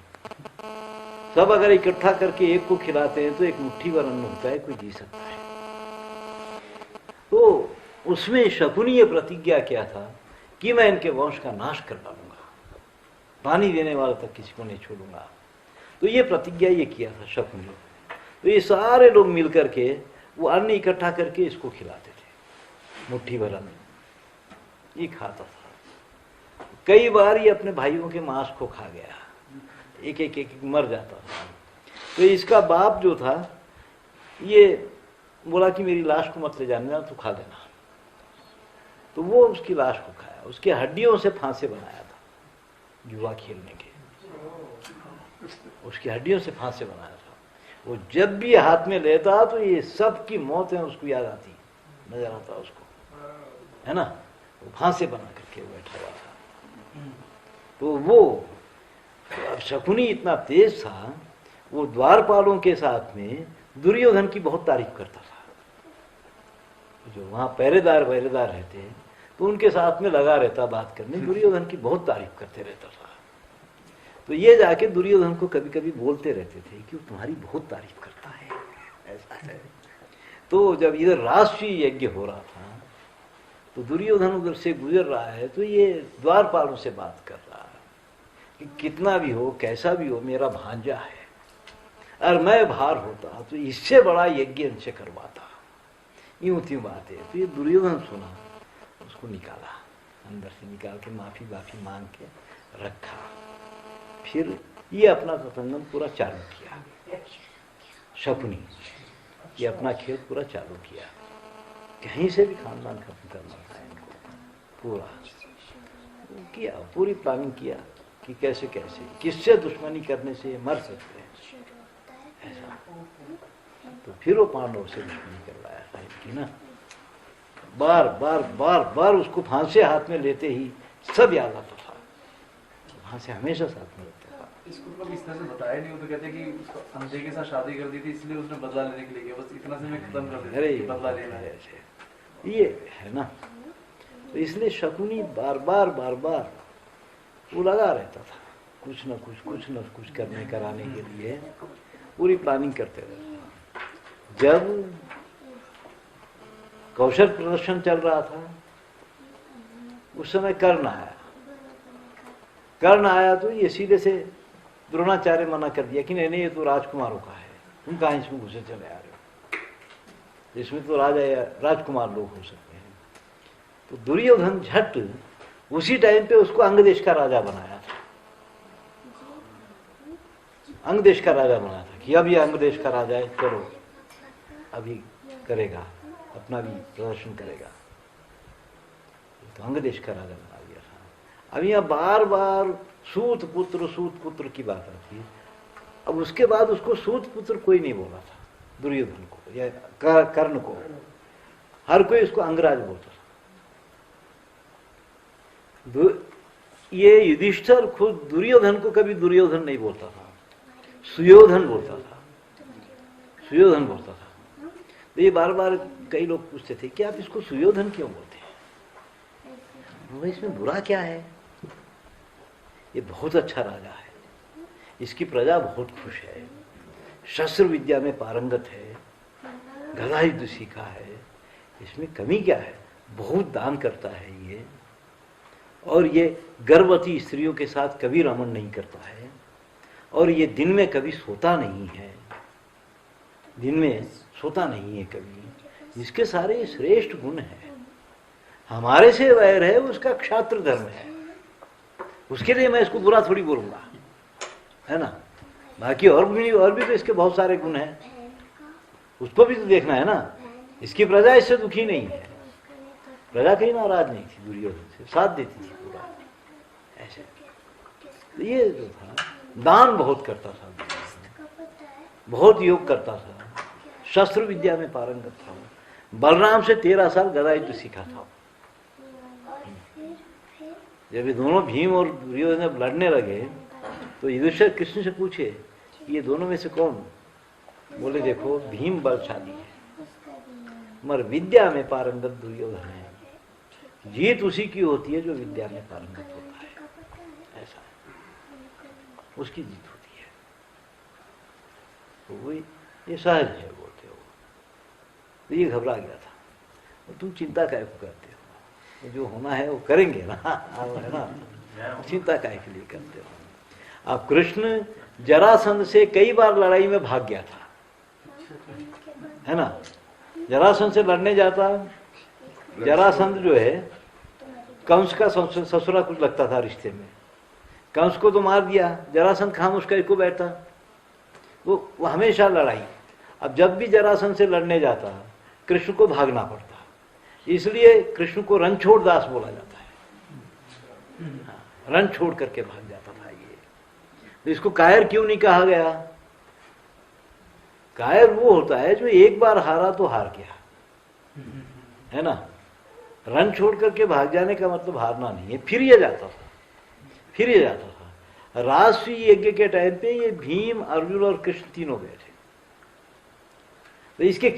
सब अगर इकट्ठा करके एक को खिलाते हैं तो एक मुट्ठी भर अन्न होता है, कोई जी सकता है। तो उसमें शकुनी ये प्रतिज्ञा किया था कि मैं इनके वंश का नाश कर डालूंगा, पानी देने वाला तक किसी को नहीं छोड़ूंगा। तो ये प्रतिज्ञा ये किया था शकुनी। तो ये सारे लोग मिल करके वो अन्न इकट्ठा करके इसको खिलाते थे, मुट्ठी भर अन्न ये खाता था। कई बार ये अपने भाइयों के मांस को खा गया, एक मर जाता था। तो इसका बाप जो था ये बोला कि मेरी लाश को मत ले जाने, तू खा लेना। तो वो उसकी लाश को खाया, उसकी हड्डियों से फांसे बनाया था जुआ खेलने के, उसकी हड्डियों से फांसे बनाया था। वो जब भी हाथ में लेता तो ये सब की मौत है उसको याद आती, नजर आता उसको, है ना। वो फांसे बना करके बैठा हुआ था। तो वो अब शकुनी इतना तेज था, वो द्वारपालों के साथ में दुर्योधन की बहुत तारीफ करता था। जो वहां पहरेदार रहते हैं तो उनके साथ में लगा रहता बात करने, दुर्योधन की बहुत तारीफ करते रहता था। तो ये जाके दुर्योधन को कभी कभी बोलते रहते थे कि वो तुम्हारी बहुत तारीफ करता है, ऐसा है। तो जब इधर राष्ट्रीय यज्ञ हो रहा था तो दुर्योधन उधर से गुजर रहा है, तो ये द्वारपालों से बात कर रहा है कि कितना भी हो कैसा भी हो मेरा भांजा है, और मैं बाहर होता तो इससे बड़ा यज्ञ इनसे करवाता, यूं थी बातें। तो ये दुर्योधन सुना, उसको निकाला, अंदर से निकाल के माफी मांग के रखा। फिर ये अपना प्रसंगम पूरा चालू किया, शकुनी ये अपना खेल पूरा चालू किया। कहीं से भी खानदान खत्म करना था इनको, पूरा किया, पूरी प्लानिंग किया कि कैसे कैसे किससे दुश्मनी करने से मर सकते हैं, ऐसा। तो फिर वो पांडव से दुश्मनी करवाया था इनकी ना, बार उसको फांसे हाथ में लेते ही सब याद आता था, वहां से हमेशा साथ में रहता था। इसको कभी इस तरह से बताया नहीं हो तो कहते कि उसको अंधे के साथ शादी कर दी थी इसलिए उसने बदला लेने के लिए गया, बस इतना से मैं खत्म कर देता अरे कि बदला लेना है। ये है ना, तो इसलिए शकुनी बार बार वो लगा रहता था, कुछ न कुछ करने कराने के लिए पूरी प्लानिंग करते रहता था। जब कौशल प्रदर्शन चल रहा था उस समय कर्ण आया तो ये सीधे से द्रोणाचार्य मना कर दिया कि नहीं ये तो राजकुमारों का है, तुम कहाँ इसमें घुसे चले आ रहे हो, इसमें तो राजा या राजकुमार लोग हो सकते हैं। तो दुर्योधन झट उसी टाइम पे उसको अंग देश का राजा बनाया था, अंग देश का राजा बनाया था कि अब ये अंग देश का राजा है, चलो अभी करेगा, अपना भी प्रदर्शन करेगा। तो अंग देश का राजा बना दिया था। अब यहाँ बार सूत पुत्र की बात आती है। अब उसके बाद उसको सूत पुत्र कोई नहीं बोला था दुर्योधन को या कर्ण को, हर कोई उसको अंगराज बोलता था। ये युधिष्ठिर खुद दुर्योधन को कभी दुर्योधन नहीं बोलता था, सुयोधन बोलता था। तो ये बार कई लोग पूछते थे कि आप इसको सुयोधन क्यों बोलते हैं, इसमें बुरा क्या है, ये बहुत अच्छा राजा है, इसकी प्रजा बहुत खुश है, शस्त्र विद्या में पारंगत है, गदा युद्ध सीखा है, इसमें कमी क्या है, बहुत दान करता है ये, और ये गर्भवती स्त्रियों के साथ कभी रमण नहीं करता है, और ये दिन में कभी सोता नहीं है, कभी। इसके सारे श्रेष्ठ गुण हैं। हमारे से वैर है उसका क्षात्र धर्म है, उसके लिए मैं इसको बुरा थोड़ी बोलूंगा, है ना। बाकी और भी तो इसके बहुत सारे गुण हैं, उसको भी तो देखना है ना। इसकी प्रजा इससे दुखी नहीं है, प्रजा कहीं नाराज नहीं थी, दुर्योधन से साथ देती थी पूरा, ऐसे। तो ये जो था दान बहुत करता था, बहुत योग करता था, शस्त्र विद्या में पारंगत था। बलराम से 13 साल गदा युद्ध सीखा था। जब ये दोनों भीम और दुर्योधन जब लड़ने लगे तो युधिष्ठिर कृष्ण से पूछे ये दोनों में से कौन, बोले देखो भीम बलशाली है मगर विद्या में पारंगत दुर्योधन है, जीत उसी की होती है जो विद्या में पारंगत होता है, ऐसा है, उसकी जीत होती है। तो वही ये सहज है बोलते हो। तो ये घबरा गया था, तो तुम चिंता काहे को करते हो, जो होना है वो करेंगे ना, है ना, चिंता काहे के लिए करते हो। अब कृष्ण जरासंध से कई बार लड़ाई में भाग गया था, है ना। जरासंध से लड़ने जाता, जरासंध जो है कंस का ससुरा कुछ लगता था रिश्ते में, कंस को तो मार दिया, जरासंध खामोश करके को बैठा, वो हमेशा लड़ाई। अब जब भी जरासंध से लड़ने जाता कृष्ण को भागना पड़ता, इसलिए कृष्ण को रणछोड़ दास बोला जाता है, रण छोड़ करके भाग जाता था ये। तो इसको कायर क्यों नहीं कहा गया, कायर वो होता है जो एक बार हारा तो हार गया, है ना। रण छोड़ करके भाग जाने का मतलब हारना नहीं है, फिर ये जाता था। राजसूय यज्ञ के टाइम पे ये भीम, अर्जुन और कृष्ण तीनों गए थे। तो इसके